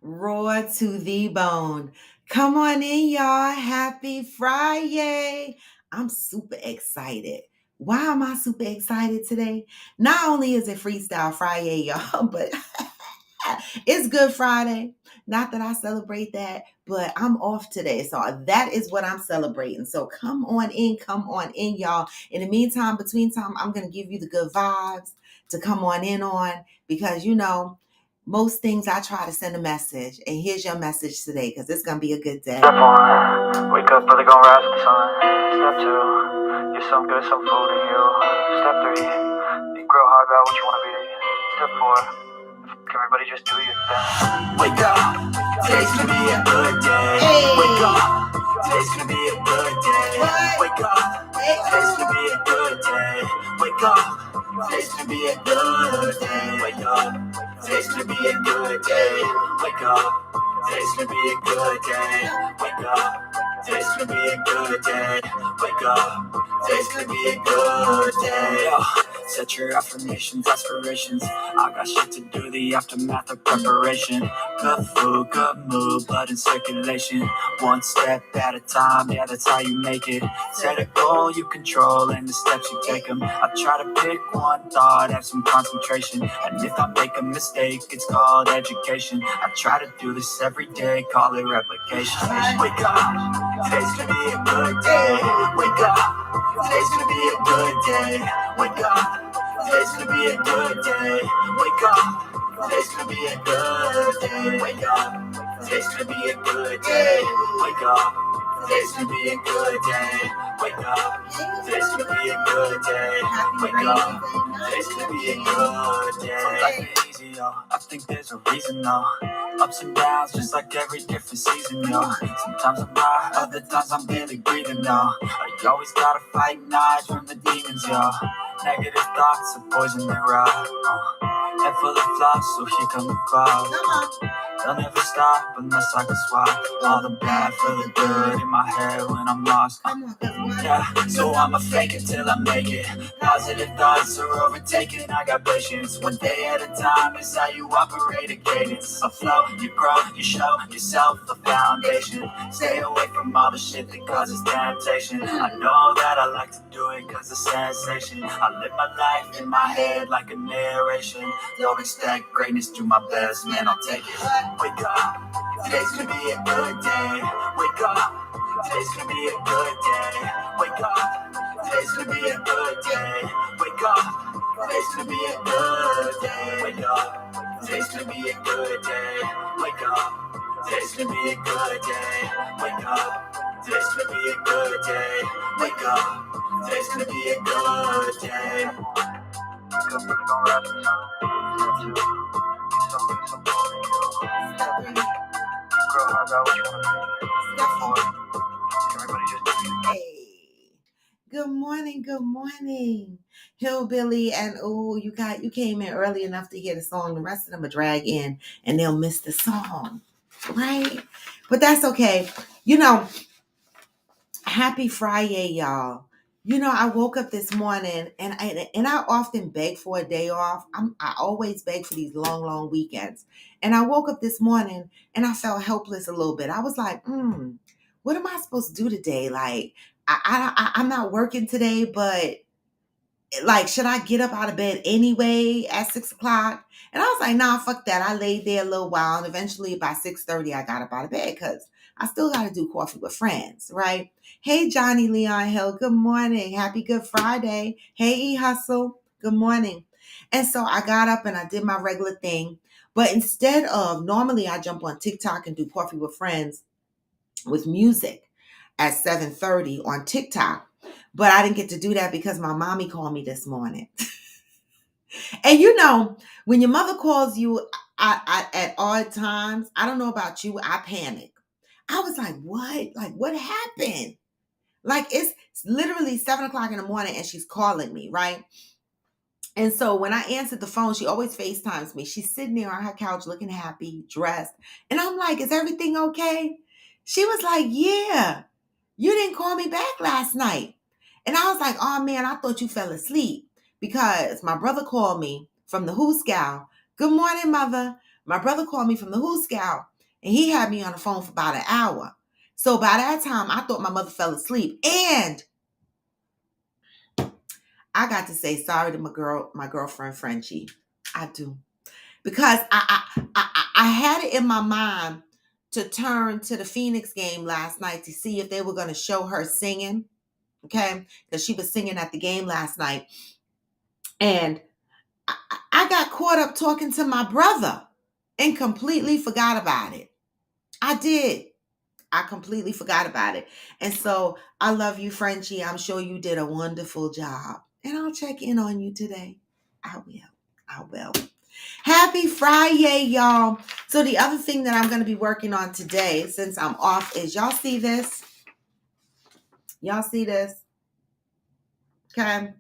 Raw to the bone. Come on in, y'all. Happy Friday. I'm super excited. Why am I super excited today? Not only is it Freestyle Friday, y'all, but it's Good Friday. Not that I celebrate that, but I'm off today. So that is what I'm celebrating. So come on in, y'all. In the meantime, between time, I'm going to give you the good vibes to come on in on because, most things I try to send a message. And here's your message today because it's going to be a good day. Step one, wake up early, gonna rise with the sun. Step two, get some good, some food in you. Step three, think real hard about what you wanna be. Step four, everybody just do your thing. Wake up, today's gonna be a good day. Wake up, today's gonna be a good day. Wake up, today's gonna be a good day. Wake up, today's gonna be a good day. Wake up, today's gonna be a good day. Wake up, today's gonna be a good day. Wake up, today's gonna be a good day. Wake up, today's gonna be a good day. Yo, set your affirmations, aspirations. I got shit to do, the aftermath of preparation. Good food, good mood, blood in circulation. One step at a time, yeah, that's how you make it. Set a goal you control and the steps you take them. I try to pick one thought, have some concentration. And if I make a mistake, it's called education. I try to do this every day, call it replication. Wake up, today's gonna be a good day. Wake up, today's gonna be a good day. Wake up, today's gonna be a good day. Wake up, today's gonna be a good day. Wake up, today's gonna be a good day. Wake up, today's gonna be a good day. Wake up, today's gonna be a good day. Wake up, today's gonna be a good day. Life ain't easy, yo. I think there's a reason, though. Ups and downs, just like every different season, yo. Sometimes I'm high, other times I'm barely breathing, yo. You always gotta fight and hide from the demons, yo. Negative thoughts are poison they rot. Head full of flies, so here come the clouds. They'll never stop unless I can swap all the bad for the good in my head when I'm lost. Yeah, so I'ma fake it till I make it. Positive thoughts are overtaken. I got patience. One day at a time is how you operate a cadence. A flow, you grow, you show yourself a foundation. Stay away from all the shit that causes temptation. I know that I like to do it cause it's sensation. I live my life in my head like a narration. Don't expect greatness, do my best, man, I'll take it. Wake up, today's gonna be a good day. Wake up, today's gonna be a good day. Wake up, today's gonna be a good day. Wake up, today's gonna be a good day. Wake up, today's gonna be a good day. Wake up, today's gonna be a good day. Wake up, today's gonna be a good day. Wake up, today's gonna be a good day. Wake up, really gonna rise with the sun. Some food in you. Step three, grow hard about what you wanna be. Step four, everybody just do it. Hey, good morning, good morning, Hillbilly. And you came in early enough to hear the song. The rest of them will drag in and they'll miss the song, right? But that's okay. Happy Friday, y'all. I woke up this morning and I often beg for a day off. I always beg for these long, long weekends. And I woke up this morning and I felt helpless a little bit. I was like, what am I supposed to do today? Like, I'm not working today, but like, should I get up out of bed anyway at 6 o'clock? And I was like, nah, fuck that. I laid there a little while, and eventually by 6:30, I got up out of bed because I still got to do coffee with friends, right? Hey, Johnny Leon Hill, good morning. Happy Good Friday. Hey, E Hustle, good morning. And so I got up and I did my regular thing. But instead of, normally I jump on TikTok and do coffee with friends with music at 7:30 on TikTok. But I didn't get to do that because my mommy called me this morning. And when your mother calls you at odd times, I don't know about you, I panic. I was like, what? Like, what happened? Like, it's literally 7 o'clock in the morning and she's calling me, right? And so when I answered the phone, she always FaceTimes me. She's sitting there on her couch looking happy, dressed. And I'm like, is everything okay? She was like, yeah, you didn't call me back last night. And I was like, oh man, I thought you fell asleep because my brother called me from the Who Scout. Good morning, mother. My brother called me from the Who Scout, and he had me on the phone for about an hour. So by that time, I thought my mother fell asleep, and I got to say sorry to my girlfriend Frenchie. I do, because I had it in my mind to turn to the Phoenix game last night to see if they were going to show her singing. Okay, because she was singing at the game last night, and I got caught up talking to my brother and completely forgot about it. I did. I completely forgot about it. And so I love you, Frenchie. I'm sure you did a wonderful job. And I'll check in on you today. I will. I will. Happy Friday, y'all. So the other thing that I'm going to be working on today, since I'm off, is y'all see this? Y'all see this? Okay.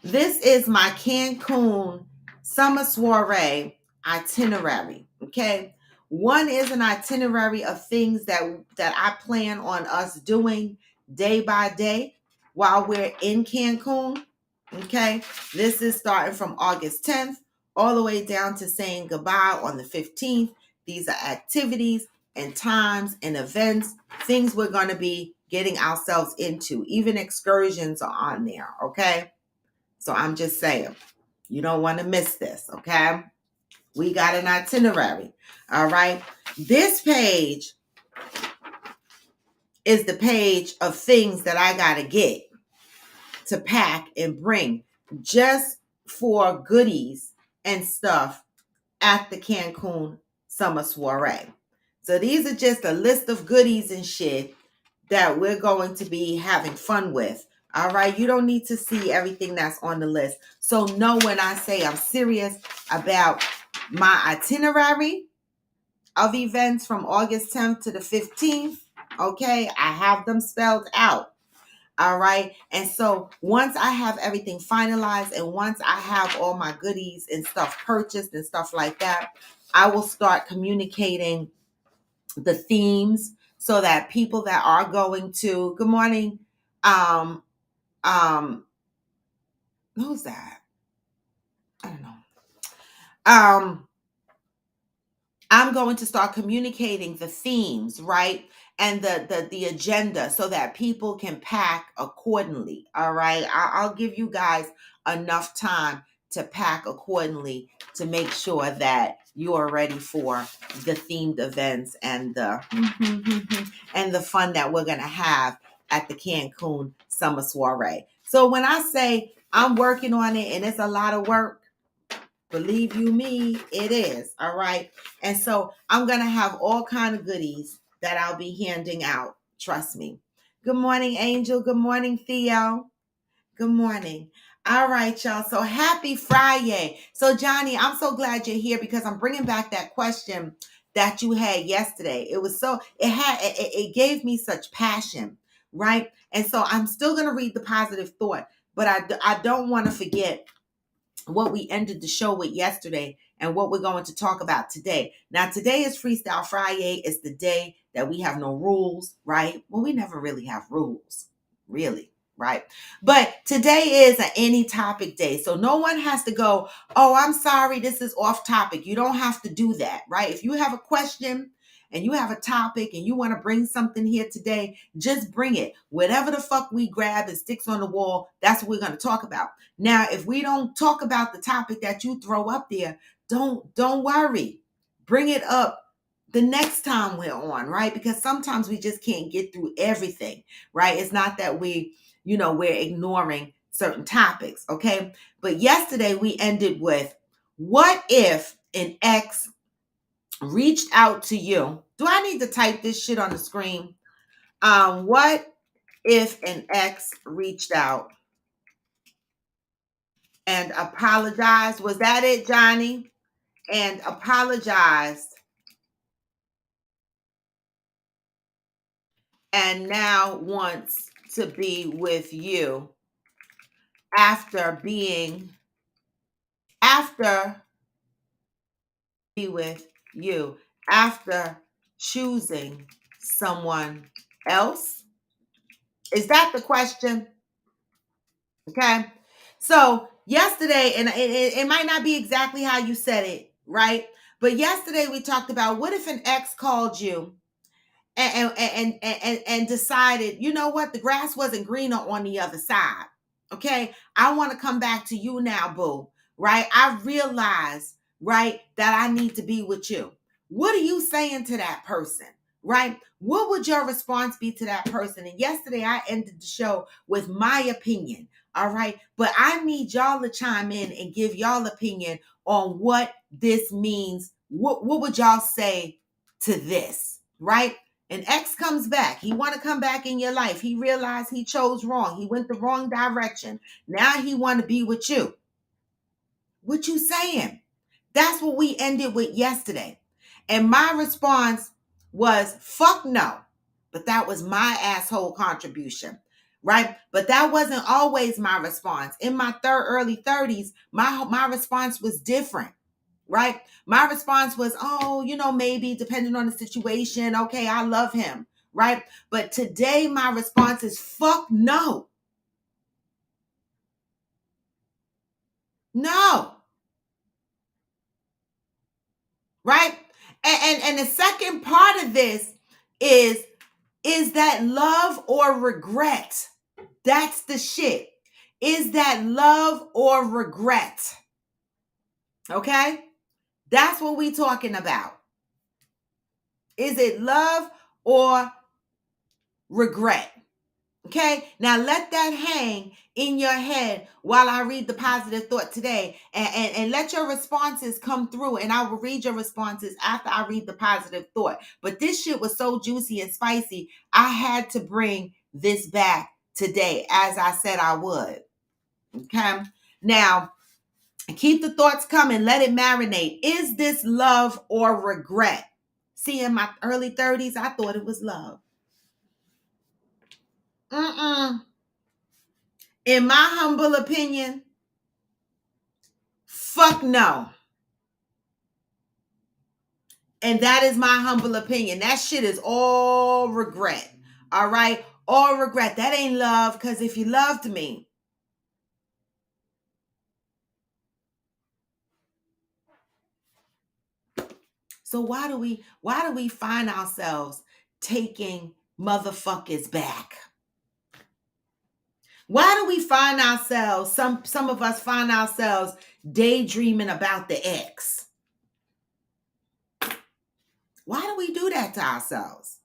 This is my Cancun summer soiree itinerary. Okay. One is an itinerary of things that I plan on us doing day by day while we're in Cancun. Okay. This is starting from August 10th all the way down to saying goodbye on the 15th. These are activities and times and events, things we're going to be getting ourselves into. Even excursions are on there. Okay. So I'm just saying, you don't want to miss this. Okay. We got an itinerary. All right. This page is the page of things that I got to get to pack and bring just for goodies and stuff at the Cancun summer soiree. So these are just a list of goodies and shit that we're going to be having fun with. All right. You don't need to see everything that's on the list. So know when I say I'm serious about my itinerary of events from August 10th to the 15th. Okay. I have them spelled out. All right. And so once I have everything finalized and once I have all my goodies and stuff purchased and stuff like that, I will start communicating the themes so that people that are going to, good morning, who's that? I don't know. I'm going to start communicating the themes, right? And the agenda so that people can pack accordingly. All right. I'll give you guys enough time to pack accordingly to make sure that you are ready for the themed events and the and the fun that we're gonna have at the Cancun summer soiree. So when I say I'm working on it and it's a lot of work, believe you me, it is. All right. And so I'm going to have all kind of goodies that I'll be handing out. Trust me. Good morning, Angel. Good morning, Theo. Good morning. All right, y'all. So happy Friday. So Johnny, I'm so glad you're here because I'm bringing back that question that you had yesterday. It gave me such passion, right? And so I'm still going to read the positive thought, but I don't want to forget what we ended the show with yesterday and what we're going to talk about today. Now, today is Freestyle Friday. It's the day that we have no rules, right? Well, we never really have rules, really, right? But today is an any topic day. So no one has to go, oh, I'm sorry, this is off topic. You don't have to do that, right? If you have a question and you have a topic and you want to bring something here today, just bring it. Whatever the fuck we grab and sticks on the wall, that's what we're going to talk about. Now, if we don't talk about the topic that you throw up there, don't worry. Bring it up the next time we're on, right? Because sometimes we just can't get through everything, right? It's not that we're ignoring certain topics, okay? But yesterday we ended with, what if an ex reached out to you? Do I need to type this shit on the screen? What if an ex reached out and apologized? Was that it, Johnny? And apologized and now wants to be with you after be with you after choosing someone else? Is that the question? Okay. So yesterday, and it might not be exactly how you said it, right? But yesterday we talked about, what if an ex called you and decided, you know what, the grass wasn't greener on the other side. Okay, I want to come back to you now, boo. Right? I realize, right, that I need to be with you. What are you saying to that person? Right? What would your response be to that person? And yesterday I ended the show with my opinion. All right. But I need y'all to chime in and give y'all opinion on what this means. What would y'all say to this? Right? An ex comes back. He want to come back in your life. He realized he chose wrong. He went the wrong direction. Now he want to be with you. What you saying? That's what we ended with yesterday. And my response was, fuck no. But that was my asshole contribution, right? But that wasn't always my response. In my early 30s, my response was different. Right? My response was, oh, maybe depending on the situation. Okay, I love him. Right? But today, my response is, fuck no. No. Right? And the second part of this is that love or regret? That's the shit. Is that love or regret? Okay? That's what we talking about. Is it love or regret? Okay, now let that hang in your head while I read the positive thought today, and let your responses come through, and I will read your responses after I read the positive thought. But this shit was so juicy and spicy, I had to bring this back today, as I said I would. Okay, now keep the thoughts coming, let it marinate. Is this love or regret? See, in my early 30s, I thought it was love. In my humble opinion, fuck no. And that is my humble opinion. That shit is all regret. All right? All regret. That ain't love, because if you loved me, so why do we find ourselves taking motherfuckers back? Why do we find ourselves, some of us find ourselves daydreaming about the ex? Why do we do that to ourselves?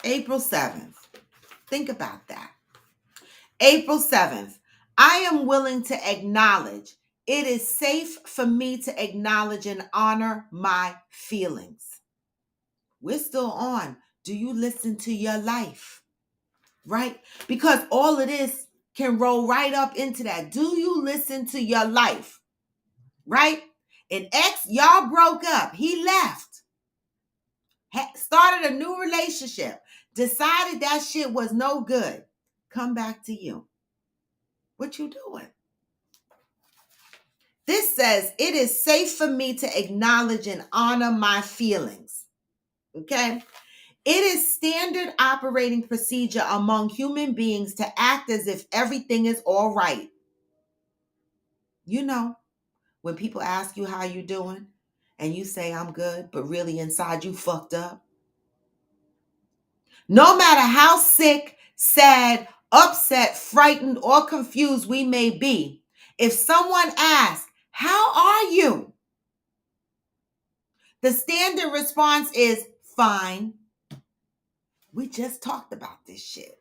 April 7th. Think about that. April 7th. I am willing to acknowledge it is safe for me to acknowledge and honor my feelings. We're still on. Do you listen to your life? Right? Because all of this can roll right up into that. Do you listen to your life? Right? An ex, y'all broke up. He left. Started a new relationship. Decided that shit was no good. Come back to you. What you doing? This says it is safe for me to acknowledge and honor my feelings. Okay? It is standard operating procedure among human beings to act as if everything is all right. You know, when people ask you how you doing and you say I'm good, but really inside you fucked up. No matter how sick, sad, upset, frightened, or confused we may be, if someone asks, how are you? The standard response is fine. We just talked about this shit.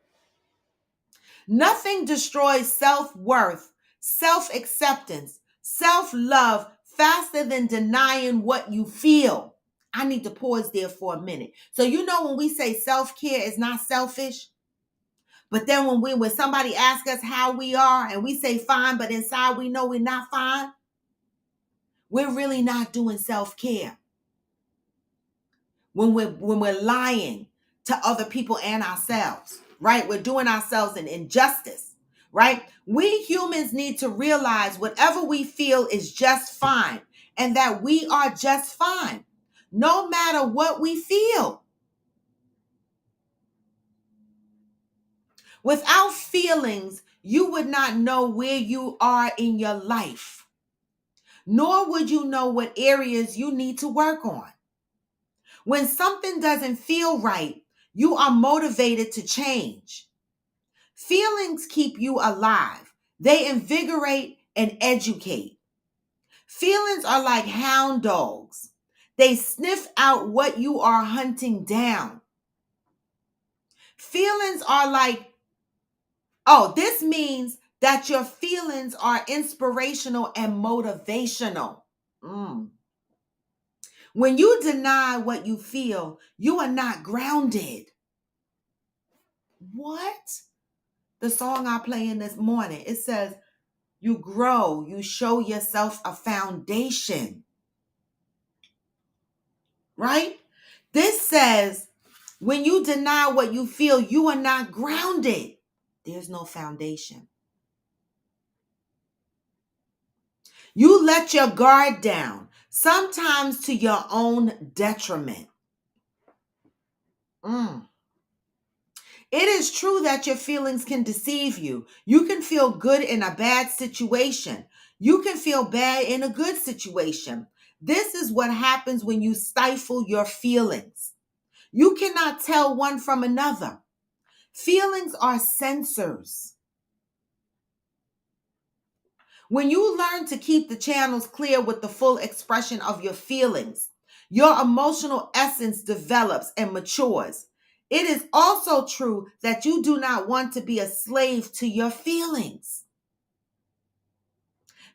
Nothing destroys self-worth, self-acceptance, self-love faster than denying what you feel. I need to pause there for a minute. So when we say self-care is not selfish, but then when somebody asks us how we are and we say fine, but inside we know we're not fine, we're really not doing self-care. When we're lying to other people and ourselves, right? We're doing ourselves an injustice, right? We humans need to realize whatever we feel is just fine and that we are just fine, no matter what we feel. Without feelings, you would not know where you are in your life. nor would you know what areas you need to work on. When something doesn't feel right, you are motivated to change. Feelings keep you alive. They invigorate and educate. Feelings are like hound dogs. They sniff out what you are hunting down. Feelings are like, this means that your feelings are inspirational and motivational. When you deny what you feel, you are not grounded. What? The song I play in this morning, it says, you grow, you show yourself a foundation. Right? This says, when you deny what you feel, you are not grounded. There's no foundation. You let your guard down, sometimes to your own detriment. It is true that your feelings can deceive you. You can feel good in a bad situation. You can feel bad in a good situation. This is what happens when you stifle your feelings. You cannot tell one from another. Feelings are sensors. When you learn to keep the channels clear with the full expression of your feelings, your emotional essence develops and matures. It is also true that you do not want to be a slave to your feelings.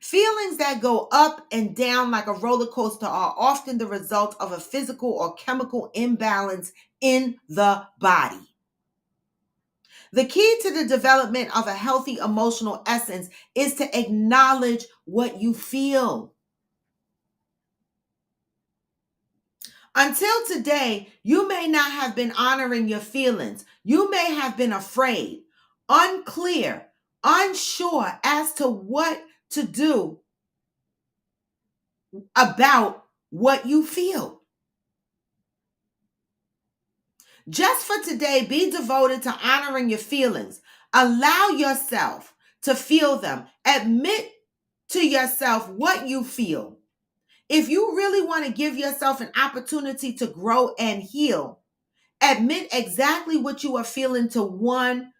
Feelings that go up and down like a roller coaster are often the result of a physical or chemical imbalance in the body. The key to the development of a healthy emotional essence is to acknowledge what you feel. Until today, you may not have been honoring your feelings. You may have been afraid, unclear, unsure as to what to do about what you feel. Just for today, be devoted to honoring your feelings. Allow yourself to feel them. Admit to yourself what you feel. If you really want to give yourself an opportunity to grow and heal, admit exactly what you are feeling to one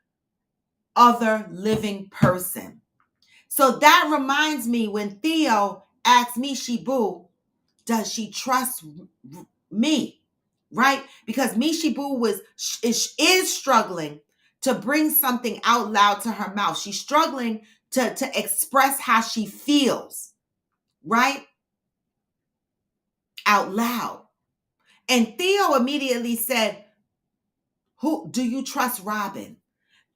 other living person. So that reminds me when Theo asked me, Shibu, does she trust me? Right? Because Mishibu is struggling to bring something out loud to her mouth. She's struggling to express how she feels, right? Out loud. And Theo immediately said, "Who do you trust, Robin?"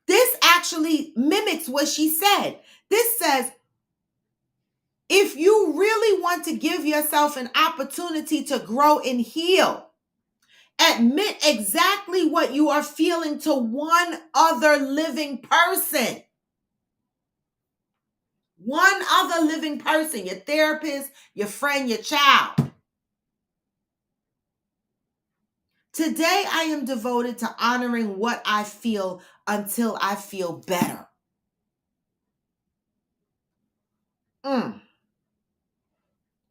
This actually mimics what she said. This says, if you really want to give yourself an opportunity to grow and heal, admit exactly what you are feeling to one other living person. One other living person, your therapist, your friend, your child. Today, I am devoted to honoring what I feel until I feel better.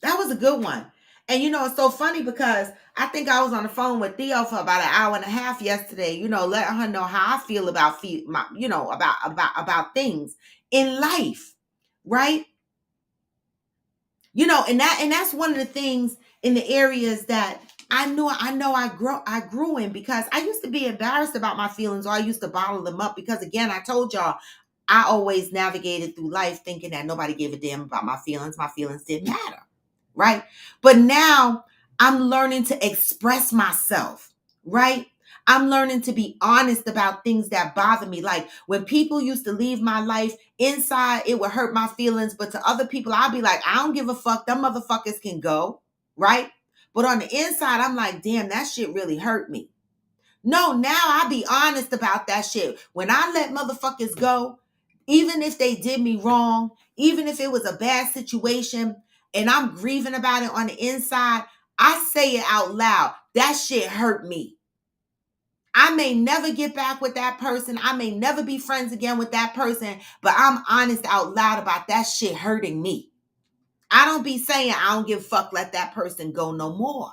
That was a good one. And it's so funny because I think I was on the phone with Theo for about an hour and a half yesterday, letting her know how I feel about about things in life, right? And that's one of the things in the areas that I grew in, because I used to be embarrassed about my feelings, or I used to bottle them up because, again, I told y'all, I always navigated through life thinking that nobody gave a damn about my feelings. My feelings didn't matter, right? But now I'm learning to express myself, right? I'm learning to be honest about things that bother me. Like when people used to leave my life, inside it would hurt my feelings, but to other people, I'll be like, I don't give a fuck. Them motherfuckers can go, right? But on the inside, I'm like, damn, that shit really hurt me. No, now I be honest about that shit. When I let motherfuckers go, even if they did me wrong, even if it was a bad situation and I'm grieving about it on the inside, I say it out loud. That shit hurt me. I may never get back with that person. I may never be friends again with that person, but I'm honest out loud about that shit hurting me. I don't be saying I don't give a fuck, let that person go no more.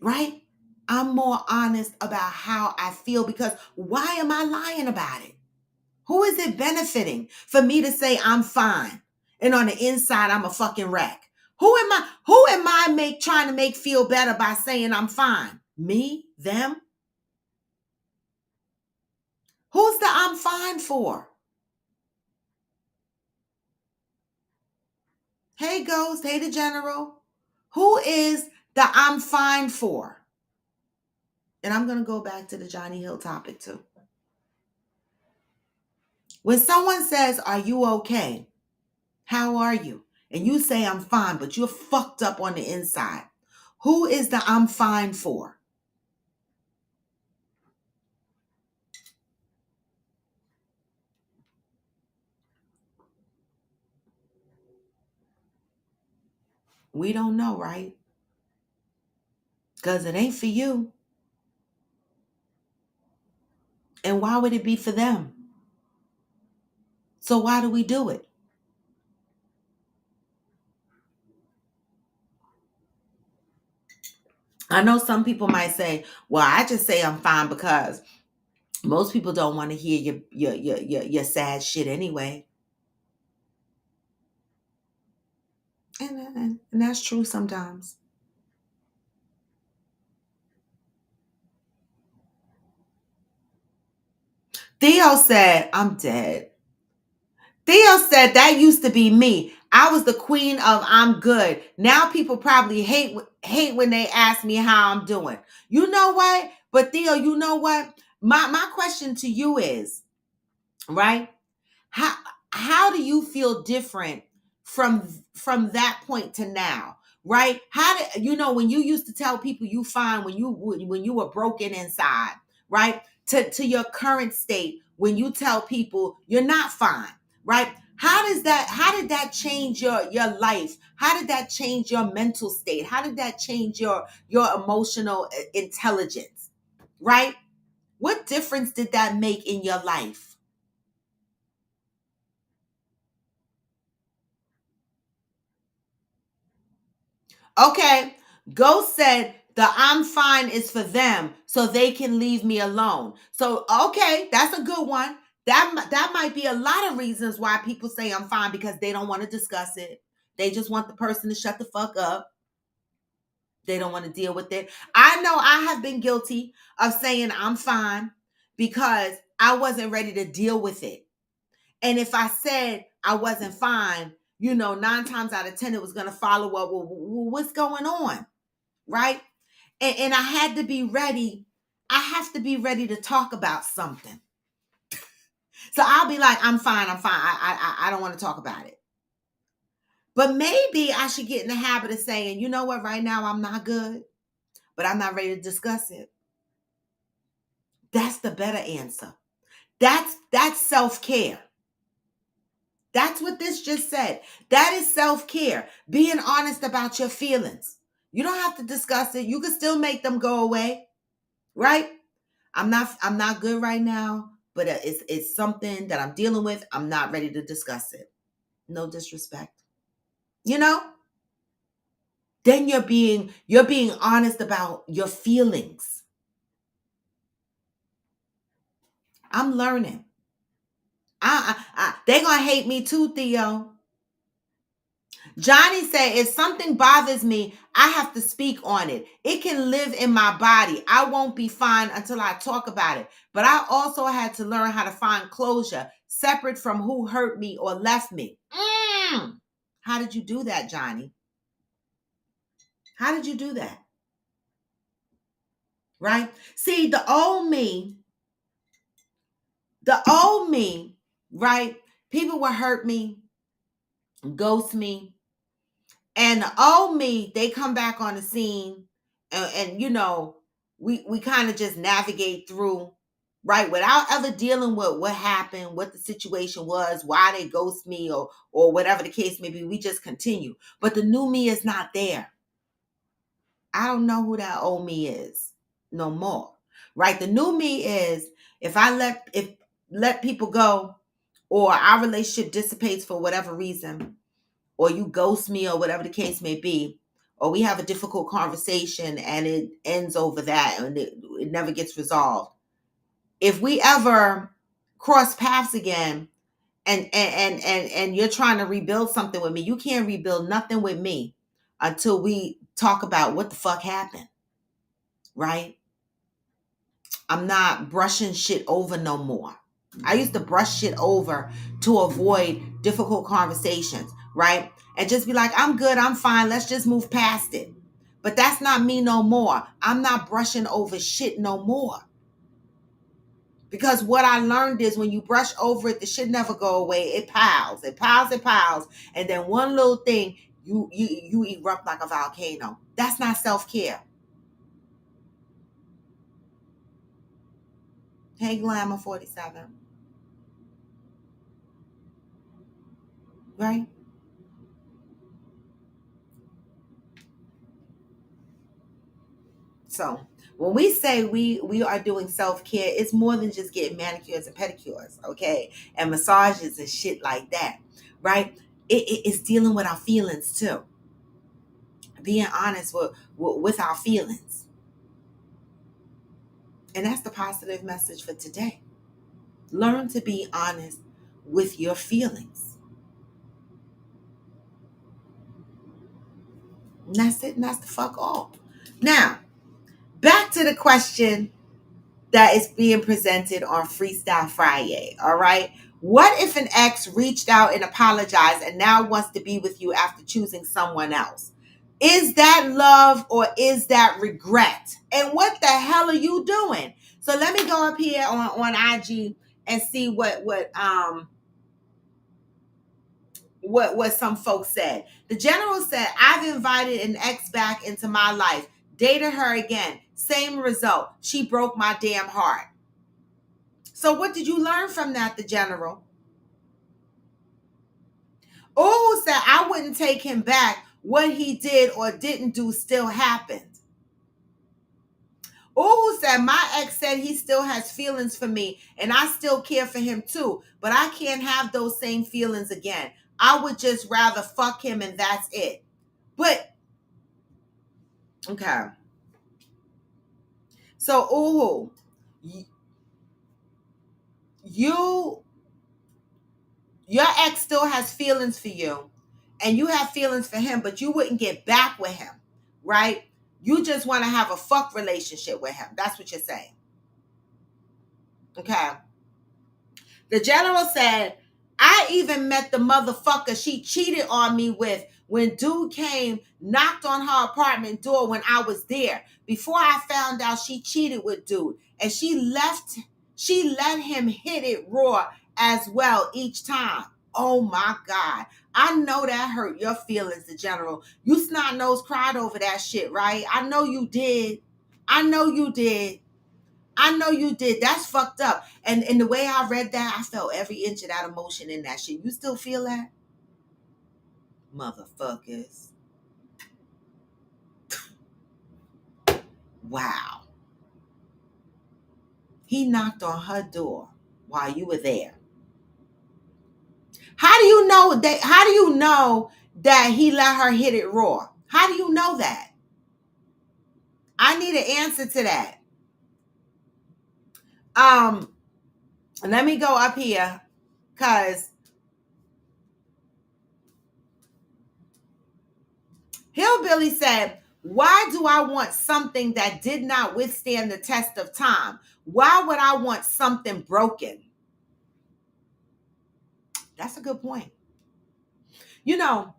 Right? I'm more honest about how I feel, because why am I lying about it? Who is it benefiting for me to say I'm fine and on the inside I'm a fucking wreck? Who am I trying to make feel better by saying I'm fine? Me? Them? Who's the I'm fine for? Hey Ghost, hey the General. Who is the I'm fine for? And I'm going to go back to the Johnny Hill topic too. When someone says, "Are you okay? How are you?" And you say, "I'm fine," but you're fucked up on the inside. Who is the I'm fine for? We don't know, right? Because it ain't for you. And why would it be for them? So why do we do it? I know some people might say, "Well, I just say I'm fine because most people don't want to hear your sad shit anyway." And that's true sometimes. Theo said, "I'm dead." Theo said, "That used to be me. I was the queen of I'm good. Now people probably hate when they ask me how I'm doing." You know what? But Theo, you know what? My question to you is, right? How how do you feel different from that point to now? Right? How did you know when you used to tell people you fine when you were broken inside, right? To your current state when you tell people you're not fine, right? How did that change your life? How did that change your mental state? How did that change your emotional intelligence? Right? What difference did that make in your life? Okay, Ghost said the "I'm fine" is for them so they can leave me alone. So okay, that's a good one. That might be a lot of reasons why people say I'm fine, because they don't want to discuss it. They just want the person to shut the fuck up. They don't want to deal with it. I know I have been guilty of saying I'm fine because I wasn't ready to deal with it. And if I said I wasn't fine, 9 times out of 10, it was going to follow up with, "What's going on?" Right? And I had to be ready. I have to be ready to talk about something. So I'll be like, "I'm fine. I'm fine. I don't want to talk about it." But maybe I should get in the habit of saying, "You know what? Right now I'm not good, but I'm not ready to discuss it." That's the better answer. That's self-care. That's what this just said. That is self-care. Being honest about your feelings. You don't have to discuss it. You can still make them go away, right? I'm not good right now, but it's something that I'm dealing with. I'm not ready to discuss it. No disrespect. You know? Then you're being honest about your feelings. I'm learning. They're gonna hate me too, Theo. Johnny said, "If something bothers me, I have to speak on it. It can live in my body. I won't be fine until I talk about it. But I also had to learn how to find closure, separate from who hurt me or left me." How did you do that, Johnny? How did you do that? Right? See, the old me, right? People would hurt me, ghost me, and the old me, they come back on the scene, and we kind of just navigate through, right, without ever dealing with what happened, what the situation was, why they ghost me, or whatever the case may be. We just continue. But the new me is not there. I don't know who that old me is no more. Right? The new me is, if let people go, or our relationship dissipates for whatever reason, or you ghost me or whatever the case may be, or we have a difficult conversation and it ends over that and it never gets resolved. If we ever cross paths again and you're trying to rebuild something with me, you can't rebuild nothing with me until we talk about what the fuck happened, right? I'm not brushing shit over no more. I used to brush shit over to avoid difficult conversations, right? And just be like, I'm good, I'm fine, let's just move past it. But that's not me no more. I'm not brushing over shit no more. Because what I learned is when you brush over it, the shit never go away. It piles, it piles, it piles. And then one little thing, you erupt like a volcano. That's not self-care. Hey, Glamour 47. Right? So when we say we are doing self-care, it's more than just getting manicures and pedicures, okay? And massages and shit like that, right? It's dealing with our feelings too. Being honest with our feelings. And that's the positive message for today. Learn to be honest with your feelings. And that's it, and that's the fuck all. Now, back to the question that is being presented on Freestyle Friday. All right. What if an ex reached out and apologized and now wants to be with you after choosing someone else? Is that love or is that regret? And what the hell are you doing? So let me go up here on IG and see what some folks said. The general said, I've invited an ex back into my life, dated her again. Same result. She broke my damn heart. So what did you learn from that, the general? Oh, said, I wouldn't take him back. What he did or didn't do still happened. Oh, said, my ex said he still has feelings for me and I still care for him too, but I can't have those same feelings again. I would just rather fuck him and that's it. But, okay. So, your ex still has feelings for you and you have feelings for him, but you wouldn't get back with him, right? You just want to have a fuck relationship with him. That's what you're saying. Okay. The general said, I even met the motherfucker she cheated on me with when dude came, knocked on her apartment door when I was there. Before I found out she cheated with dude. And she let him hit it raw as well each time. Oh my God. I know that hurt your feelings, the general. You snot nose cried over that shit, right? I know you did. I know you did. I know you did. That's fucked up. And the way I read that, I felt every inch of that emotion in that shit. You still feel that? Motherfuckers. Wow. He knocked on her door while you were there. How do you know that he let her hit it raw? How do you know that? I need an answer to that. Let me go up here because Hillbilly said, why do I want something that did not withstand the test of time? Why would I want something broken? That's a good point. You know,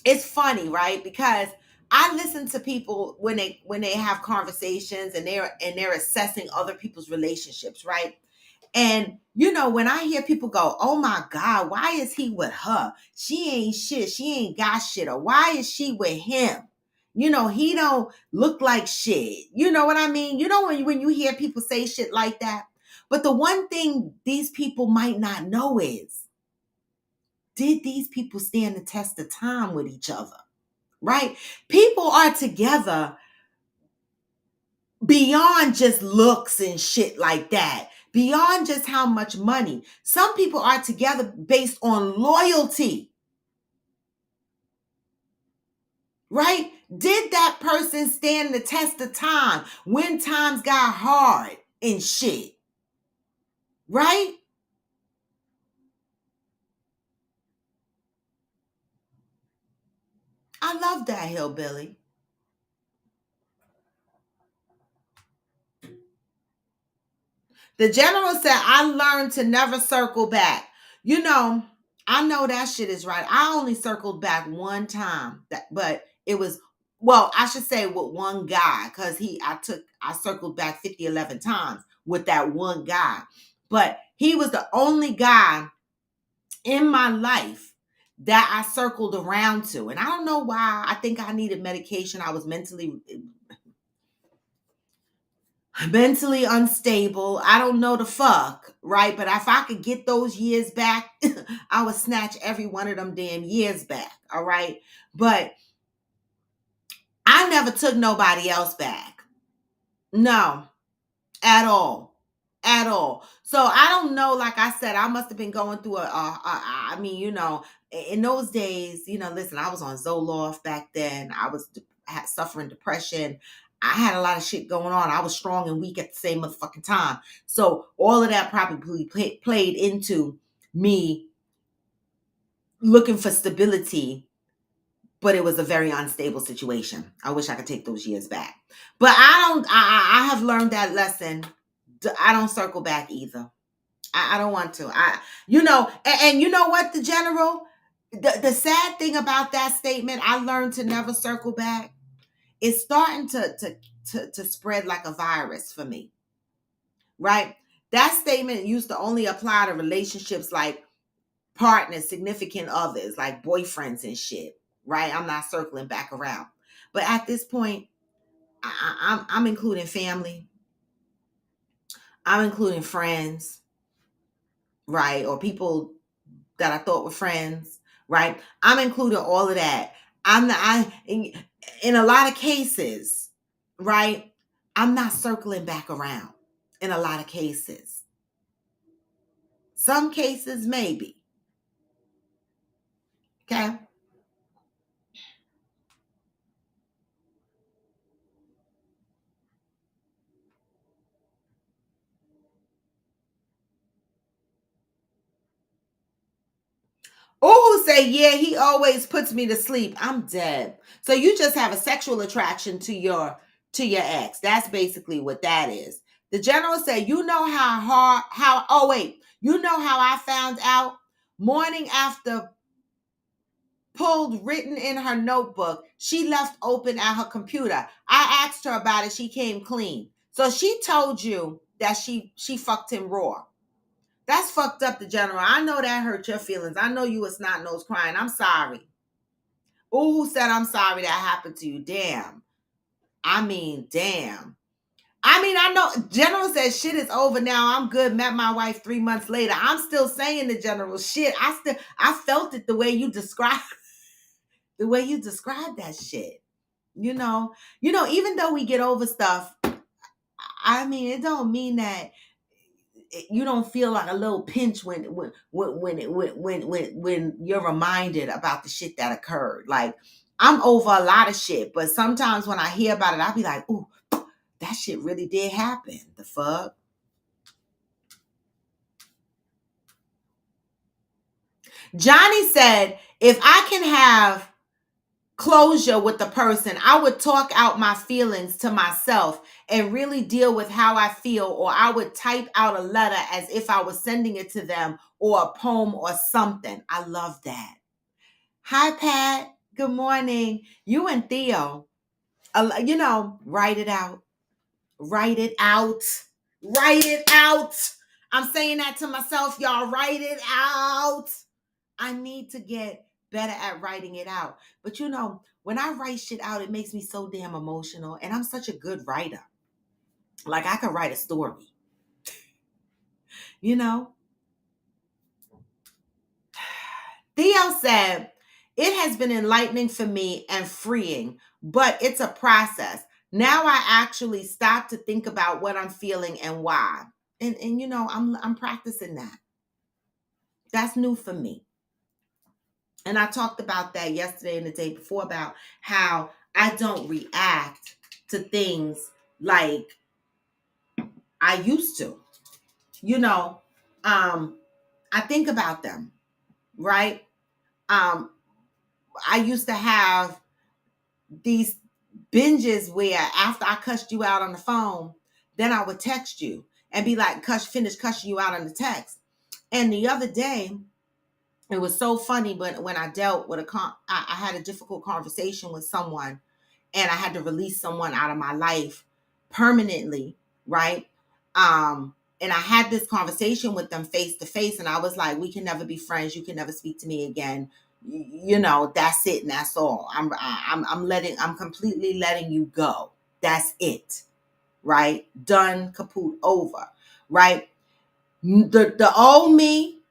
it's funny, right? Because I listen to people when they have conversations and they're assessing other people's relationships, right? And when I hear people go, oh my God, why is he with her? She ain't shit. She ain't got shit. Or why is she with him? He don't look like shit. You know what I mean? When you hear people say shit like that. But the one thing these people might not know is, did these people stand the test of time with each other? Right? People are together beyond just looks and shit like that. beyond just how much money. Some people are together based on loyalty, right? Did that person stand the test of time when times got hard and shit, right? I love that hillbilly. The general said, I learned to never circle back. You know, I know that shit is right. I only circled back one time, but it was, well, I should say with one guy, because I circled back 11 times with that one guy. But he was the only guy in my life that I circled around to. And I don't know why. I think I needed medication. I was mentally unstable. I don't know the fuck, right? But if I could get those years back, I would snatch every one of them damn years back, all right? But I never took nobody else back. No, at all. At all. So I don't know, like I said, I must have been going through I mean, in those days, listen, I was on Zoloft back then. I was suffering depression. I had a lot of shit going on. I was strong and weak at the same motherfucking time. So all of that probably played into me looking for stability, but it was a very unstable situation. I wish I could take those years back. But I have learned that lesson. I don't circle back either. I don't want to. And you know what, the general? The sad thing about that statement, I learned to never circle back, it's starting to spread like a virus for me, right? That statement used to only apply to relationships like partners, significant others, like boyfriends and shit, right? I'm not circling back around. But at this point, I'm including family, I'm including friends, right? Or people that I thought were friends, right? I'm including all of that. In a lot of cases, right? I'm not circling back around in a lot of cases. Some cases, maybe. Okay. Oh, say, yeah, he always puts me to sleep. I'm dead. So you just have a sexual attraction to your ex. That's basically what that is. The general said, you know how I found out? Morning after pulled written in her notebook, she left open at her computer. I asked her about it. She came clean. So she told you that she fucked him raw. That's fucked up, the general. I know that hurt your feelings. I know you was snot nose crying. I'm sorry. Oh, who said I'm sorry that happened to you? Damn. I mean, damn. I mean, I know General says shit is over now. I'm good. Met my wife 3 months later. I'm still saying the general shit. I felt it the way you described that shit. Even though we get over stuff, I mean, it don't mean that you don't feel like a little pinch when you're reminded about the shit that occurred. Like, I'm over a lot of shit, but sometimes when I hear about it, I'll be like, ooh, that shit really did happen. The fuck? Johnny said, if I can have closure with the person, I would talk out my feelings to myself and really deal with how I feel, or I would type out a letter as if I was sending it to them, or a poem or something. I love that. Hi, Pat. Good morning. You and Theo, write it out. Write it out. Write it out. I'm saying that to myself, y'all. Write it out. I need to get better at writing it out. But when I write shit out, it makes me so damn emotional. And I'm such a good writer. Like, I could write a story. Theo said, it has been enlightening for me and freeing, but it's a process. Now I actually stop to think about what I'm feeling and why. And you know, I'm practicing that. That's new for me. And I talked about that yesterday and the day before about how I don't react to things like I used to. You know, I think about them, right? Um, I used to have these binges where after I cussed you out on the phone, then I would text you and be like, finish cussing you out on the text. And the other day, it was so funny, but when I dealt with I had a difficult conversation with someone, and I had to release someone out of my life permanently, right? And I had this conversation with them face to face, and I was like, "We can never be friends. You can never speak to me again. You know, that's it, and that's all. I'm completely letting you go. That's it, right? Done, kaput, over, right? The old me,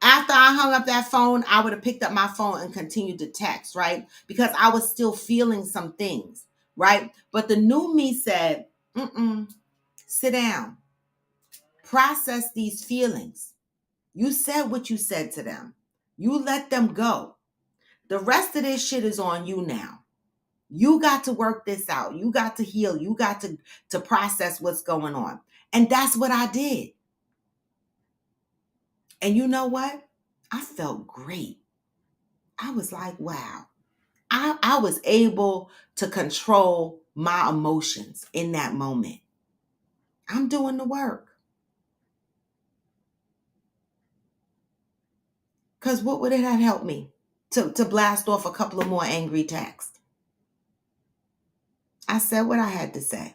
after I hung up that phone, I would have picked up my phone and continued to text, right? Because I was still feeling some things, right? But the new me said, sit down, process these feelings. You said what you said to them. You let them go. The rest of this shit is on you now. You got to work this out. You got to heal. You got to process what's going on. And that's what I did. And you know what? I felt great. I was like, wow. I was able to control my emotions in that moment. I'm doing the work. Because what would it have helped me? To blast off a couple of more angry texts. I said what I had to say.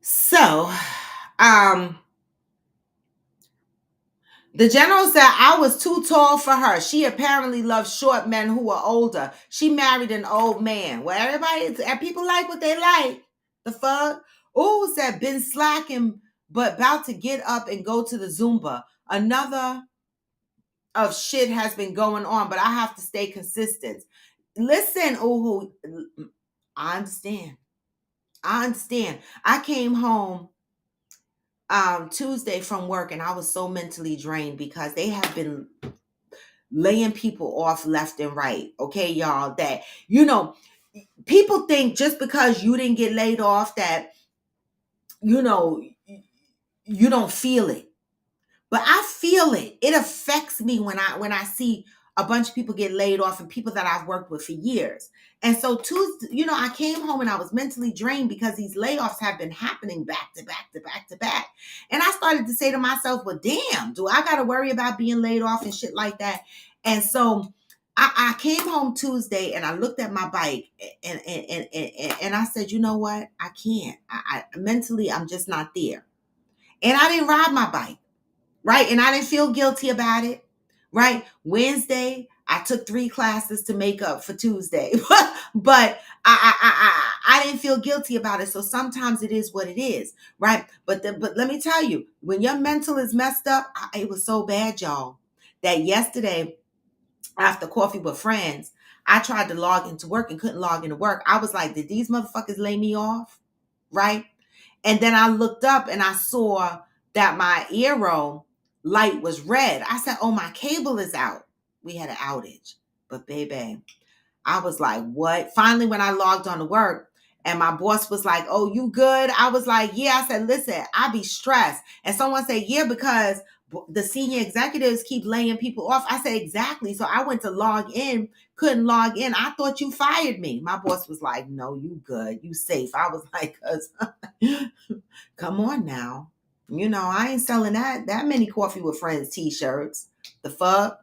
So, the general said I was too tall for her. She apparently loves short men who are older. She married an old man. Well, people like what they like. The fuck? Ooh, said been slacking, but about to get up and go to the Zumba. Another of shit has been going on, but I have to stay consistent. Listen, ooh, I understand. I came home Tuesday from work, and I was so mentally drained because they have been laying people off left and right. Okay, y'all, that, you know, people think just because you didn't get laid off that, you know, you don't feel it. But I feel it. It affects me when I see a bunch of people get laid off, and people that I've worked with for years. And so Tuesday, you know, I came home and I was mentally drained because these layoffs have been happening back to back to back to back. And I started to say to myself, well, damn, do I got to worry about being laid off and shit like that? And so I came home Tuesday and I looked at my bike and I said, you know what? I can't. I mentally, I'm just not there. And I didn't ride my bike. Right. And I didn't feel guilty about it. Right. Wednesday, I took 3 classes to make up for Tuesday, but I didn't feel guilty about it. So sometimes it is what it is. Right. But let me tell you, when your mental is messed up, it was so bad, y'all, that yesterday after coffee with friends, I tried to log into work and couldn't log into work. I was like, did these motherfuckers lay me off? Right. And then I looked up and I saw that my Eero light was red. I said, oh, my cable is out. We had an outage. But baby, I was like, what? Finally, when I logged on to work and my boss was like, oh, you good? I was like, yeah. I said, listen, I be stressed. And someone said, yeah, because the senior executives keep laying people off. I said, exactly. So I went to log in, couldn't log in. I thought you fired me. My boss was like, no, you good. You safe. I was like, come on now. You know, I ain't selling that many Coffee with Friends t-shirts. The fuck?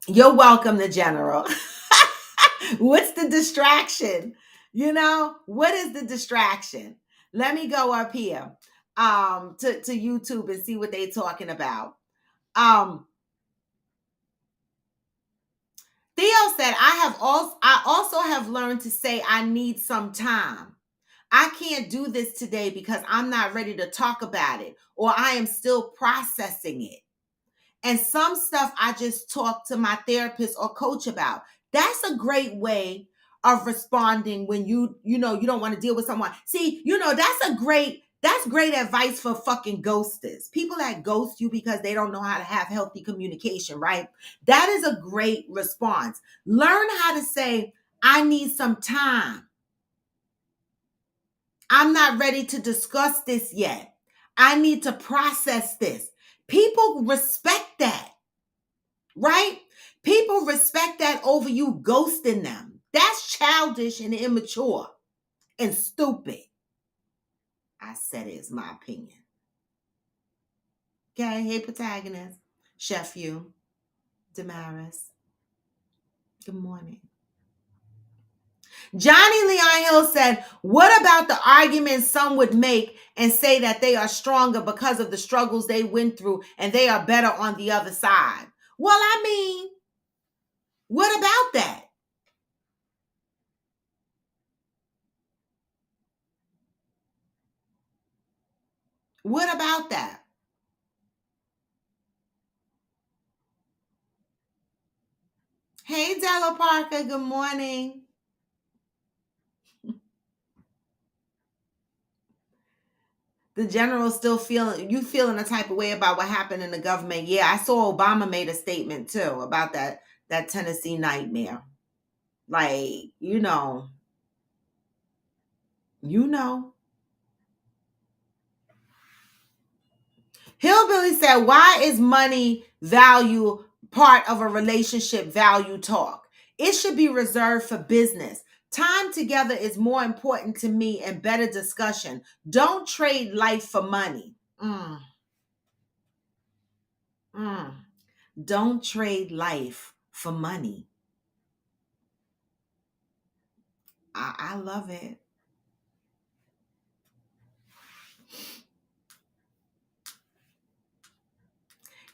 You're welcome, the general. What's the distraction? You know, what is the distraction? Let me go up here to YouTube and see what they're talking about. Theo said, I also have learned to say I need some time. I can't do this today because I'm not ready to talk about it, or I am still processing it. And some stuff I just talk to my therapist or coach about. That's a great way of responding when you don't want to deal with someone. See, that's great advice for fucking ghosters. People that ghost you because they don't know how to have healthy communication, right? That is a great response. Learn how to say, I need some time. I'm not ready to discuss this yet. I need to process this. People respect that, right? People respect that over you ghosting them. That's childish and immature and stupid. I said it's my opinion. Okay, hey protagonist, Chef you, Damaris. Good morning. Johnny Leon Hill said, what about the arguments some would make and say that they are stronger because of the struggles they went through and they are better on the other side? Well, I mean, what about that? What about that? Hey, Della Parker, good morning. The general still feeling a type of way about what happened in the government. Yeah, I saw Obama made a statement too about that Tennessee nightmare. Like, you know. Hillbilly said, why is money value part of a relationship value talk? It should be reserved for business. Time together is more important to me and better discussion. Don't trade life for money. Don't trade life for money. I love it.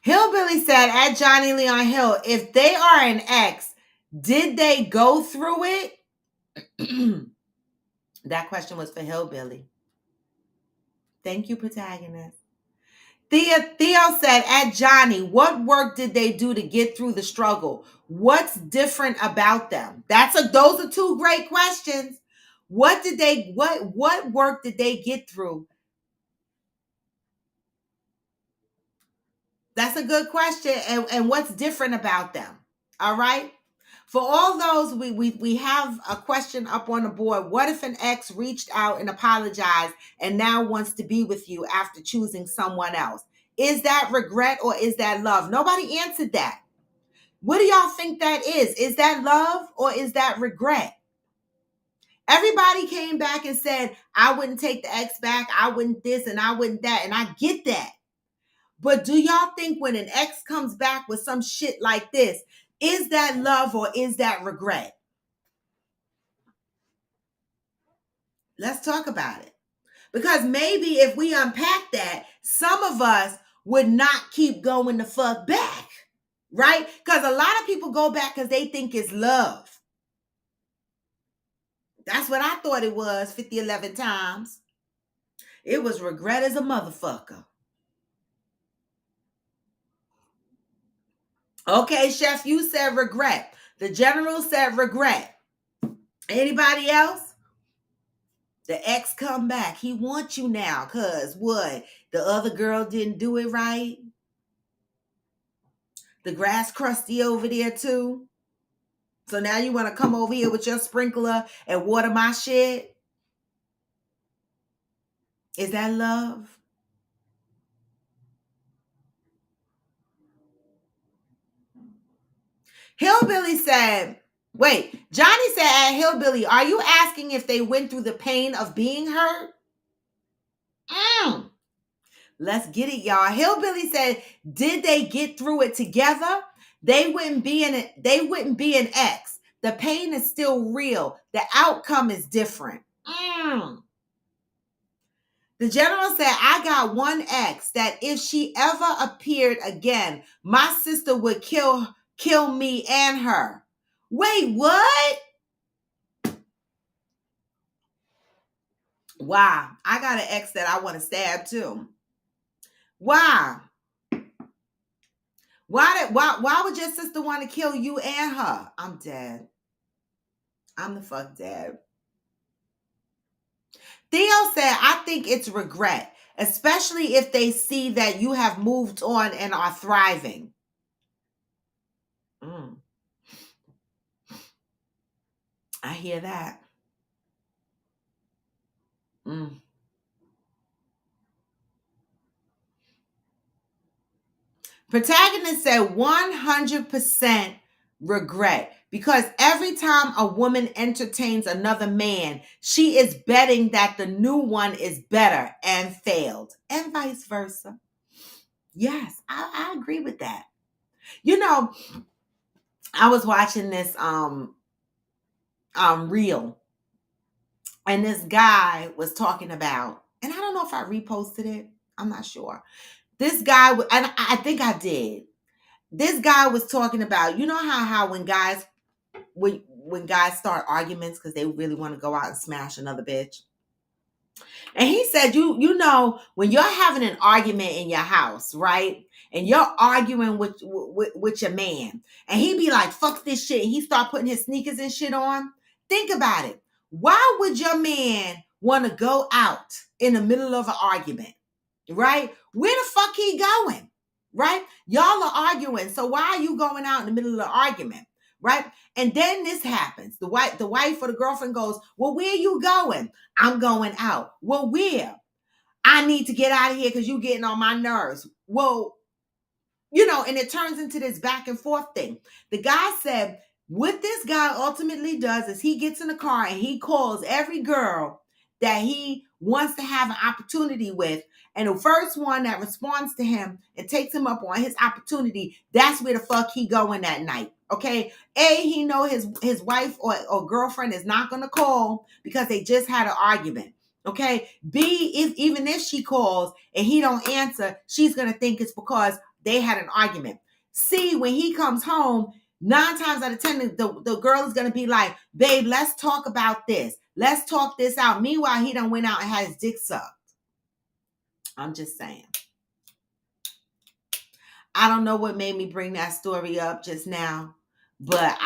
Hillbilly said at Johnny Leon Hill, if they are an ex, did they go through it? That question was for Hillbilly. Thank you, protagonist. Theo said, at Johnny, what work did they do to get through the struggle? What's different about them? Those are two great questions. What work did they get through? That's a good question. And what's different about them? All right. For all those, we have a question up on the board. What if an ex reached out and apologized and now wants to be with you after choosing someone else? Is that regret or is that love? Nobody answered that. What do y'all think that is? Is that love or is that regret? Everybody came back and said, I wouldn't take the ex back. I wouldn't this and I wouldn't that. And I get that. But do y'all think when an ex comes back with some shit like this, is that love or is that regret? Let's talk about it. Because maybe if we unpack that, some of us would not keep going the fuck back, right? Because a lot of people go back because they think it's love. That's what I thought it was 11 times. It was regret as a motherfucker. Okay, Chef, you said regret. The general said regret. Anybody else? The ex come back. He wants you now because what? The other girl didn't do it right? The grass crusty over there too? So now you want to come over here with your sprinkler and water my shit? Is that love? Hillbilly said, wait, Johnny said at Hillbilly, are you asking if they went through the pain of being hurt? Let's get it, y'all. Hillbilly said, did they get through it together? They wouldn't be an ex. The pain is still real. The outcome is different. The general said, I got one ex that if she ever appeared again, my sister would kill me and her. Wait, what? Wow. I got an ex that I want to stab too. Wow. Why would your sister want to kill you and her? I'm dead. I'm the fuck dead. Theo said, I think it's regret, especially if they see that you have moved on and are thriving. I hear that. Protagonist said 100% regret, because every time a woman entertains another man, she is betting that the new one is better and failed, and vice versa. Yes, I agree with that. You know, I was watching this reel, and this guy was talking about, and I don't know if I reposted it. I'm not sure. This guy, and I think I did. This guy was talking about, you know how when guys start arguments because they really want to go out and smash another bitch. And he said, you know, when you're having an argument in your house, right? And you're arguing with your man, and he be like, fuck this shit, and he start putting his sneakers and shit on. Think about it. Why would your man want to go out in the middle of an argument? Right? Where the fuck he going? Right? Y'all are arguing. So why are you going out in the middle of the argument? Right? And then this happens. The wife or the girlfriend goes, well, where you going? I'm going out. Well, where? I need to get out of here because you getting on my nerves. Well, you know, and it turns into this back and forth thing. The guy said, what this guy ultimately does is he gets in the car and he calls every girl that he wants to have an opportunity with. And the first one that responds to him and takes him up on his opportunity, that's where the fuck he going that night. Okay. A, he know his wife or girlfriend is not going to call because they just had an argument. Okay. B, even if she calls and he don't answer, she's going to think it's because they had an argument. C, when he comes home, 9 times out of 10, the girl is going to be like, babe, let's talk about this. Let's talk this out. Meanwhile, he done went out and had his dick sucked. I'm just saying. I don't know what made me bring that story up just now, but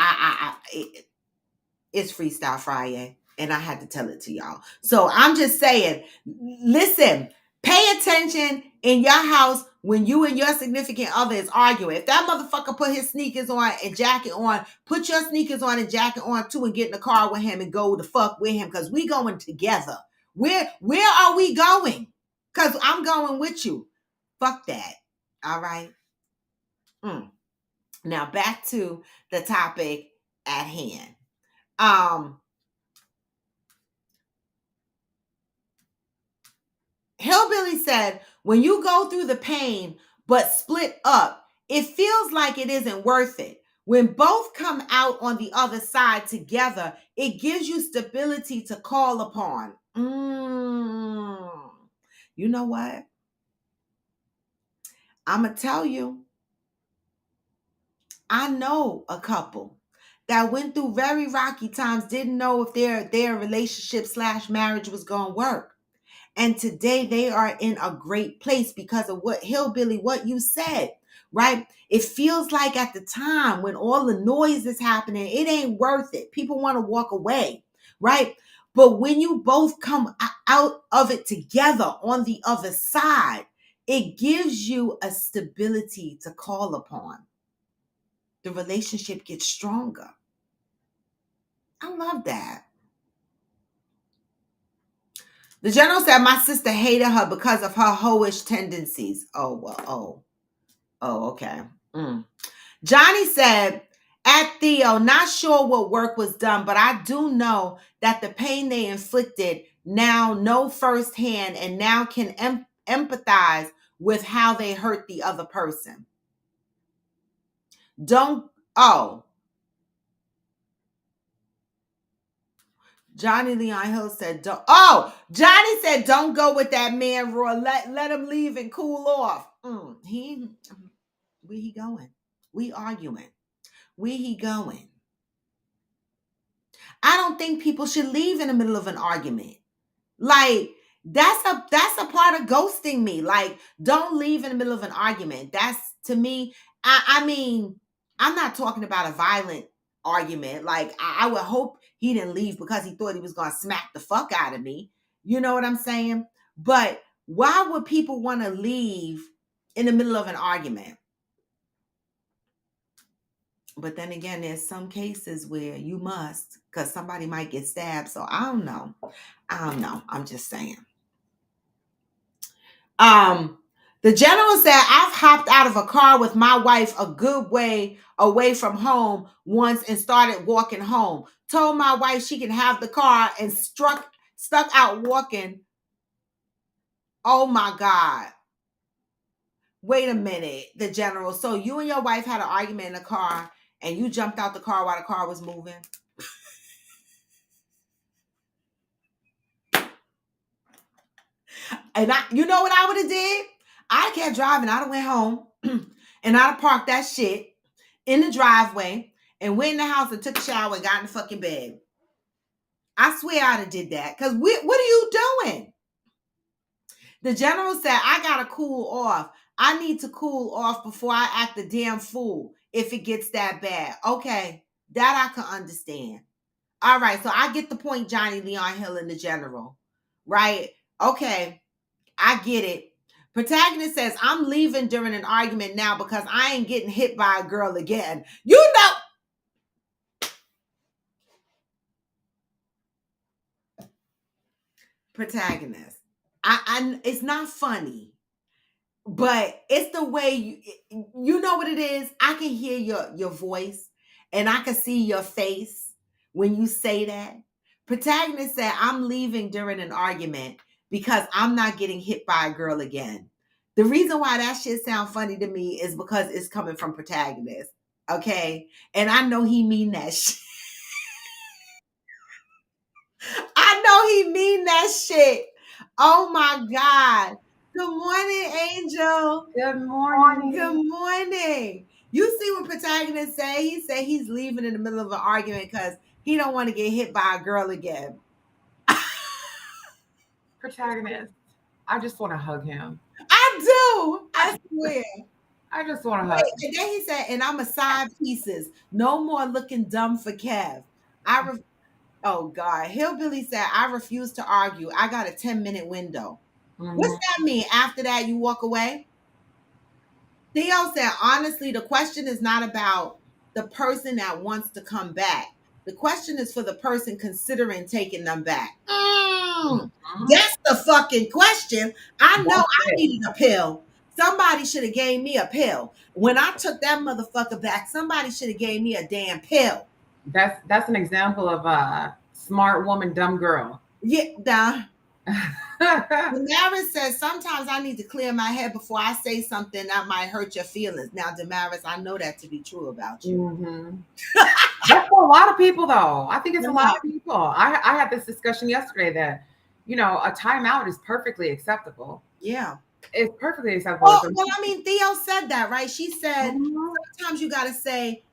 it's Freestyle Friday, and I had to tell it to y'all. So I'm just saying, listen, pay attention in your house when you and your significant other is arguing. If that motherfucker put his sneakers on and jacket on, put your sneakers on and jacket on too, and get in the car with him and go the fuck with him, because we going together. Where are we going? Because I'm going with you. Fuck that. All right. Now back to the topic at hand. Hillbilly said, when you go through the pain but split up, it feels like it isn't worth it. When both come out on the other side together, it gives you stability to call upon. You know what? I'm going to tell you. I know a couple that went through very rocky times, didn't know if their relationship / marriage was going to work. And today they are in a great place because of what Hillbilly, what you said, right? It feels like at the time when all the noise is happening, it ain't worth it. People want to walk away, right? But when you both come out of it together on the other side, it gives you a stability to call upon. The relationship gets stronger. I love that. The general said, my sister hated her because of her hoish tendencies. Oh, well, okay. Johnny said, at Theo, not sure what work was done, but I do know that the pain they inflicted now know firsthand and now can empathize with how they hurt the other person. Johnny Leon Hill said, Johnny said, don't go with that man, Roy. Let him leave and cool off. Where he going? We arguing. Where he going? I don't think people should leave in the middle of an argument. Like, that's a part of ghosting me. Like, don't leave in the middle of an argument. That's, to me, I mean, I'm not talking about a violent argument. Like, I would hope he didn't leave because he thought he was going to smack the fuck out of me. You know what I'm saying? But why would people want to leave in the middle of an argument? But then again, there's some cases where you must, because somebody might get stabbed. So I don't know. I don't know. I'm just saying. Um, the general said, I've hopped out of a car with my wife a good way away from home once and started walking home. Told my wife she can have the car and stuck out walking. Oh my God. Wait a minute, the general. So you and your wife had an argument in the car and you jumped out the car while the car was moving? And you know what I would have did? I kept driving. I'd have went home and I'd have parked that shit in the driveway and went in the house and took a shower and got in the fucking bed. I swear I'd have did that. Because what are you doing? The general said, I got to cool off. I need to cool off before I act a damn fool if it gets that bad. Okay, that I can understand. All right, so I get the point, Johnny Leon Hill and the general. Right? Okay, I get it. Protagonist says, I'm leaving during an argument now because I ain't getting hit by a girl again. You know. Protagonist. I it's not funny, but it's the way you know what it is. I can hear your voice and I can see your face when you say that. Protagonist said, I'm leaving during an argument because I'm not getting hit by a girl again. The reason why that shit sound funny to me is because it's coming from protagonist. Okay. And I know he mean that shit. I know he mean that shit. Oh my God. Good morning, Angel. Good morning. Good morning. You see what protagonist say? He said he's leaving in the middle of an argument because he don't want to get hit by a girl again. Protagonist. I just want to hug him. I do. I swear. I just want to hug him. And then he said, and I'm a side pieces. No more looking dumb for Kev. Oh God. Hillbilly said, I refuse to argue. I got a 10-minute window. Mhm. What's that mean? After that, you walk away? Theo said, honestly, the question is not about the person that wants to come back. The question is for the person considering taking them back. That's the fucking question. I know I needed a pill. Somebody should have gave me a pill. When I took that motherfucker back, somebody should have gave me a damn pill. That's an example of a smart woman, dumb girl. Yeah, Damaris says, sometimes I need to clear my head before I say something that might hurt your feelings. Now, Damaris, I know that to be true about you. Mm-hmm. That's for a lot of people, though. I think it's a lot of people. I had this discussion yesterday that, a timeout is perfectly acceptable. Yeah. It's perfectly acceptable. Well, I mean, Theo said that, right? She said, sometimes you got to say,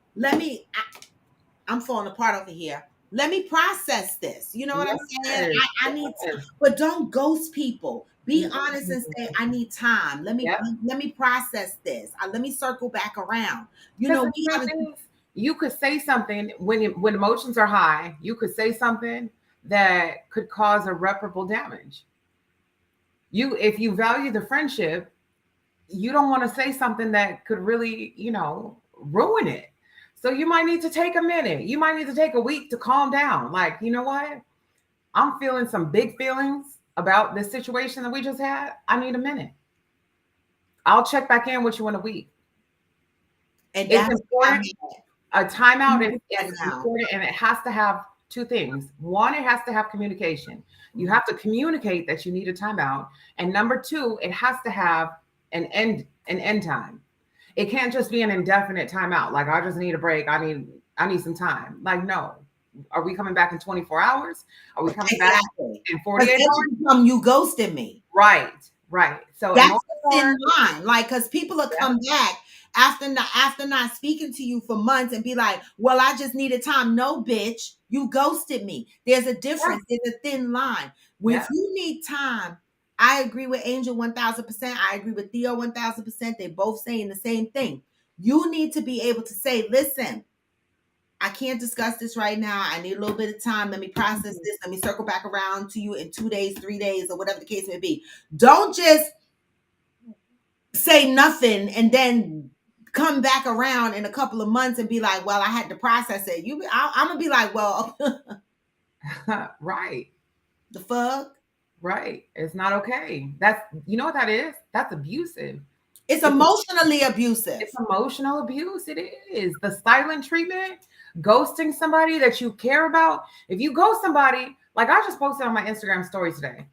I'm falling apart over here. Let me process this. You know what I'm saying? I need to, but don't ghost people. Be honest and say, I need time. Let me process this. Let me circle back around. You could say something when emotions are high. You could say something that could cause irreparable damage. If you value the friendship, you don't want to say something that could really, ruin it. So you might need to take a minute. You might need to take a week to calm down. Like, you know what? I'm feeling some big feelings about this situation that we just had. I need a minute. I'll check back in with you in a week. And it's important. A timeout is important, and it has to have two things. One, it has to have communication. You have to communicate that you need a timeout. And number two, it has to have an end time. It can't just be an indefinite timeout. Like, I just need a break. I need some time. Like, no. Are we coming back in 24 hours? Are we coming back in 48 hours? You ghosted me. Right. So that's a thin line. Like, because people will come back after not speaking to you for months and be like, well, I just needed time. No, bitch, you ghosted me. There's a difference. There's a thin line. If you need time, I agree with Angel 1000%. I agree with Theo 1000%. They're both saying the same thing. You need to be able to say, listen, I can't discuss this right now. I need a little bit of time. Let me process this. Let me circle back around to you in 2 days, 3 days, or whatever the case may be. Don't just say nothing and then come back around in a couple of months and be like, well, I had to process it. I'm going to be like, well, Right. the fuck? Right. It's not okay. That's, you know what that is? That's abusive. It's emotionally abusive. It's emotional abuse. It is. The silent treatment, ghosting somebody that you care about. If you ghost somebody, like I just posted on my Instagram story today,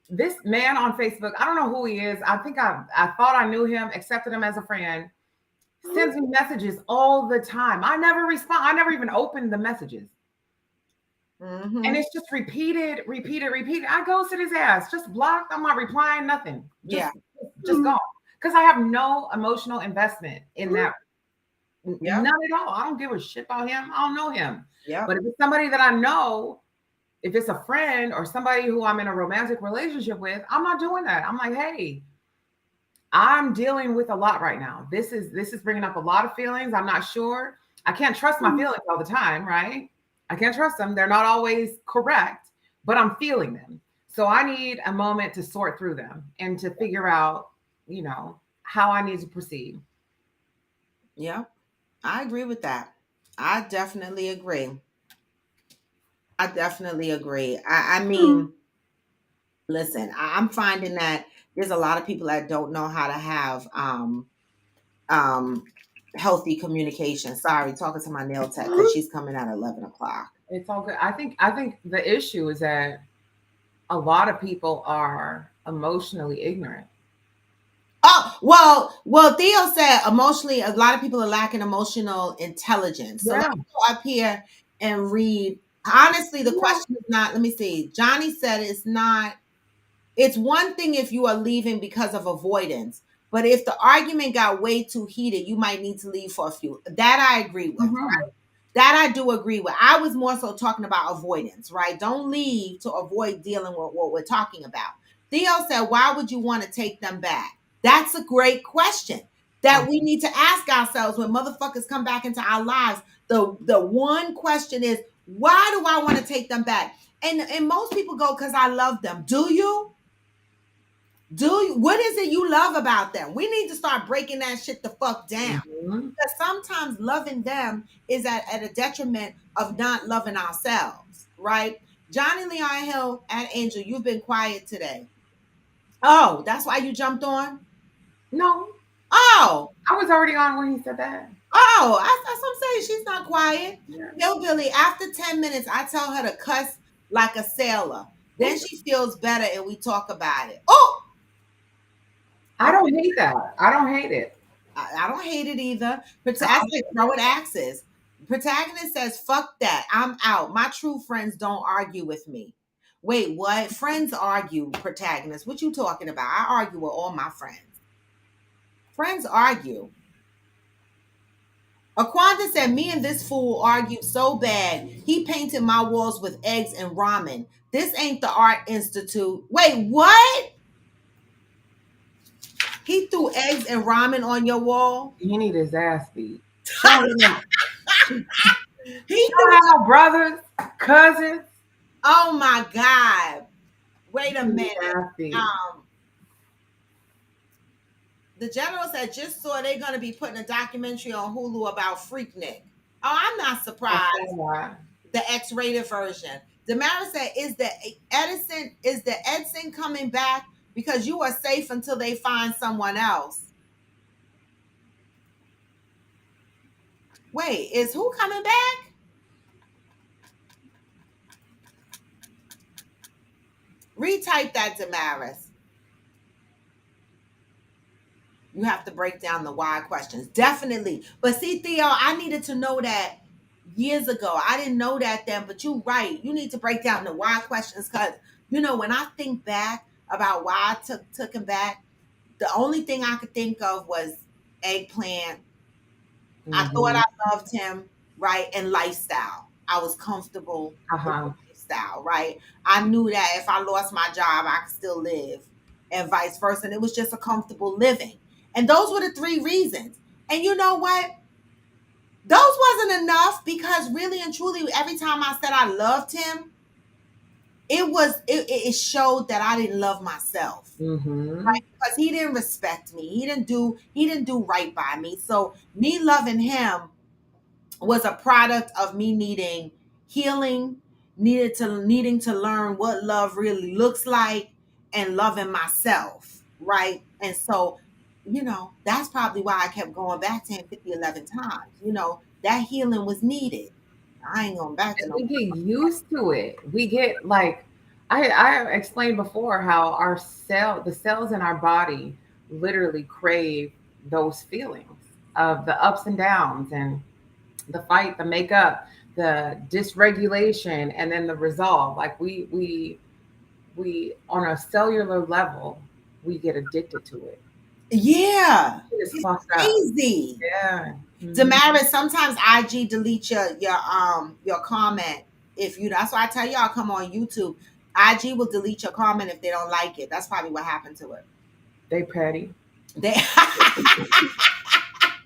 this man on Facebook, I don't know who he is. I think I thought I knew him, accepted him as a friend, sends me messages all the time. I never respond. I never even opened the messages. Mm-hmm. And it's just repeated. I ghosted his ass, just blocked. I'm not replying, nothing. Just gone. Because I have no emotional investment in that. Yeah. None at all. I don't give a shit about him. I don't know him. Yeah. But if it's somebody that I know, if it's a friend or somebody who I'm in a romantic relationship with, I'm not doing that. I'm like, hey, I'm dealing with a lot right now. This is bringing up a lot of feelings. I'm not sure. I can't trust my feelings all the time, right? I can't trust them. They're not always correct, but I'm feeling them. So I need a moment to sort through them and to figure out, how I need to proceed. Yeah, I agree with that. I definitely agree. I mean, listen, I'm finding that there's a lot of people that don't know how to have healthy communication. Sorry, talking to my nail tech because she's coming at 11 o'clock. It's all good. I think the issue is that a lot of people are emotionally ignorant. Oh, well, Theo said emotionally, a lot of people are lacking emotional intelligence. So let me go up here and read. Honestly, the question is not, let me see. Johnny said it's one thing if you are leaving because of avoidance, but if the argument got way too heated, you might need to leave for a few. That I agree with, right? That I do agree with. I was more so talking about avoidance, right? Don't leave to avoid dealing with what we're talking about. Theo said, why would you want to take them back? That's a great question that we need to ask ourselves when motherfuckers come back into our lives. The one question is, why do I want to take them back? And most people go, because I love them. Do you? What is it you love about them? We need to start breaking that shit the fuck down. Because sometimes loving them is at a detriment of not loving ourselves, right? Johnny Leon Hill and Angel, you've been quiet today. Oh, that's why you jumped on? No. Oh. I was already on when he said that. Oh, that's what I'm saying. She's not quiet. Hillbilly, after 10 minutes, I tell her to cuss like a sailor. Then she feels better and we talk about it. Oh! I don't hate that. I don't hate it. I don't hate it either. Protagonist, throw it axes. Protagonist says, fuck that. I'm out. My true friends don't argue with me. Wait, what? Friends argue, Protagonist. What you talking about? I argue with all my friends. Friends argue. Aquanda said, me and this fool argued so bad. He painted my walls with eggs and ramen. This ain't the Art Institute. Wait, what? He threw eggs and ramen on your wall? He need his ass beat. He don't have no brothers, cousins. Oh my God. Wait a minute. The general said, just saw they're going to be putting a documentary on Hulu about Freaknik. Oh, I'm not surprised. The X-rated version. Damara said, is the Edson coming back? Because you are safe until they find someone else. Wait, is who coming back? Retype that, Damaris. You have to break down the why questions. Definitely. But see, Theo, I needed to know that years ago. I didn't know that then, but you're right. You need to break down the why questions because, when I think back about why I took him back, the only thing I could think of was eggplant. I thought I loved him, right? And lifestyle. I was comfortable with lifestyle, right? I knew that if I lost my job, I could still live and vice versa. And it was just a comfortable living. And those were the three reasons. And you know what? Those wasn't enough, because really and truly, every time I said I loved him, it showed that I didn't love myself. Mm-hmm. Right? Because he didn't respect me. He didn't do right by me. So me loving him was a product of me needing healing, needing to learn what love really looks like, and loving myself, right? And so, that's probably why I kept going back to him 50, 11 times. That healing was needed. I ain't going back to And no. we get used to it. We get like I explained before how the cells in our body literally crave those feelings of the ups and downs and the fight, the makeup, the dysregulation, and then the resolve. Like we on a cellular level, we get addicted to it. Yeah, It's it's fucked up. crazy. Yeah. Mhm. Damaris, sometimes IG delete your comment if you. That's why I tell y'all, come on YouTube. IG will delete your comment if they don't like it. That's probably what happened to it. They petty. They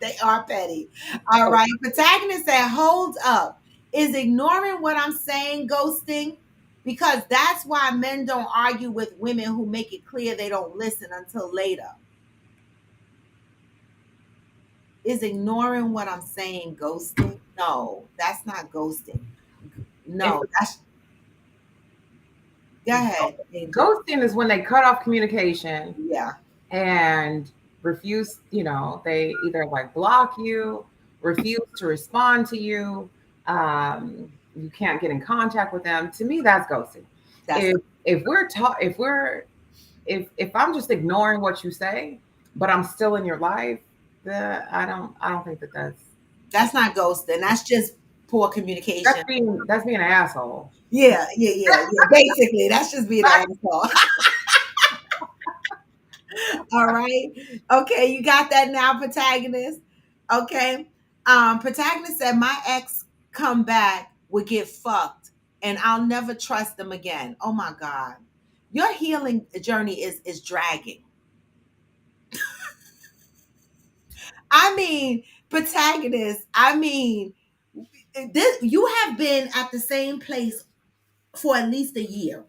they are petty. All right. Protagonist said, "Hold up. Is ignoring what I'm saying ghosting? Because that's why men don't argue with women who make it clear they don't listen until later. Is ignoring what I'm saying ghosting? No, that's not ghosting. And No, that's go ahead, Angel. ghosting is when they cut off communication Yeah. and refuse, they either like block you, refuse to respond to you, you can't get in contact with them. To me, that's ghosting. That's If we're taught, if I'm just ignoring what you say, but I'm still in your life, I don't think that's not ghosting. That's just poor communication. that's being an asshole. Yeah. Basically, that's just being an asshole. All right. Okay, you got that now, protagonist. Okay. Protagonist said my ex come back would get fucked and I'll never trust them again. Oh my God. Your healing journey is dragging. I mean, protagonist, you have been at the same place for at least a year,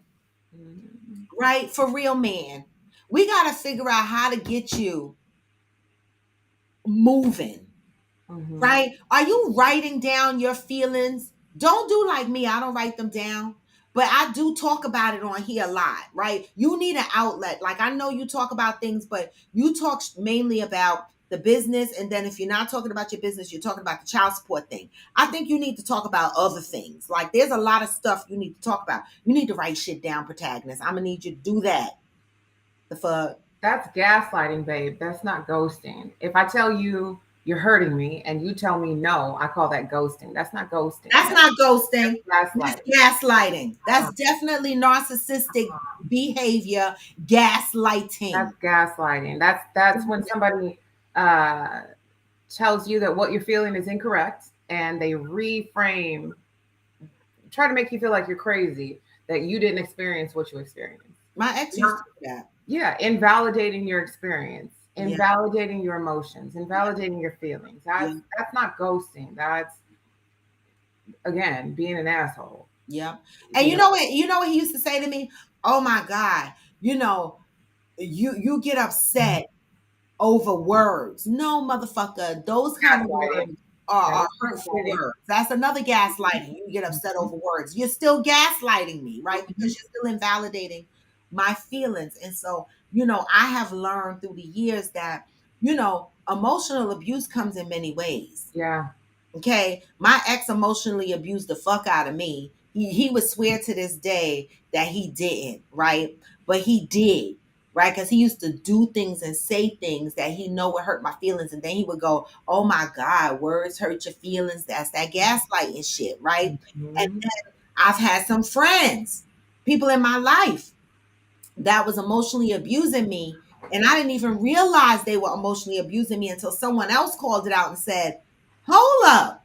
Mhm. right? For real, man. We got to figure out how to get you moving. Mhm. Right? Are you writing down your feelings? Don't do like me. I don't write them down, but I do talk about it on here a lot, right? You need an outlet. Like I know you talk about things, but you talk mainly about the business. And then if you're not talking about your business, you're talking about the child support thing. I think you need to talk about other things. Like there's a lot of stuff you need to talk about. You need to write shit down, protagonist. I'm going to need you to do that. The fuck? That's gaslighting, babe. That's not ghosting. If I tell you you're hurting me and you tell me no, I call that ghosting. That's not ghosting. That's not ghosting. That's That's gaslighting. gaslighting. That's definitely narcissistic behavior, gaslighting. That's gaslighting. That's when somebody uh, tells you that what you're feeling is incorrect and they reframe, try to make you feel like you're crazy, that you didn't experience what you experienced. My ex used to do that. Yeah, invalidating your experience, Yeah. invalidating your emotions, invalidating your feelings. That's not ghosting. That's again being an asshole. Yeah. And you know what? You know what he used to say to me? Oh my God, you get upset over words. No, motherfucker. Those kind of Gaslighting. words are That's hurtful gaslighting. words. That's another gaslighting. You get upset over words. You're still gaslighting me, right? Because you're still invalidating my feelings. And so, I have learned through the years that, emotional abuse comes in many ways. Yeah. Okay. My ex emotionally abused the fuck out of me. He would swear to this day that he didn't, right? But he did, right? Because he used to do things and say things that he know would hurt my feelings. And then he would go, oh my God, words hurt your feelings. That's that gaslighting shit, right? And Mhm. then I've had some friends, people in my life that was emotionally abusing me. And I didn't even realize they were emotionally abusing me until someone else called it out and said, hold up,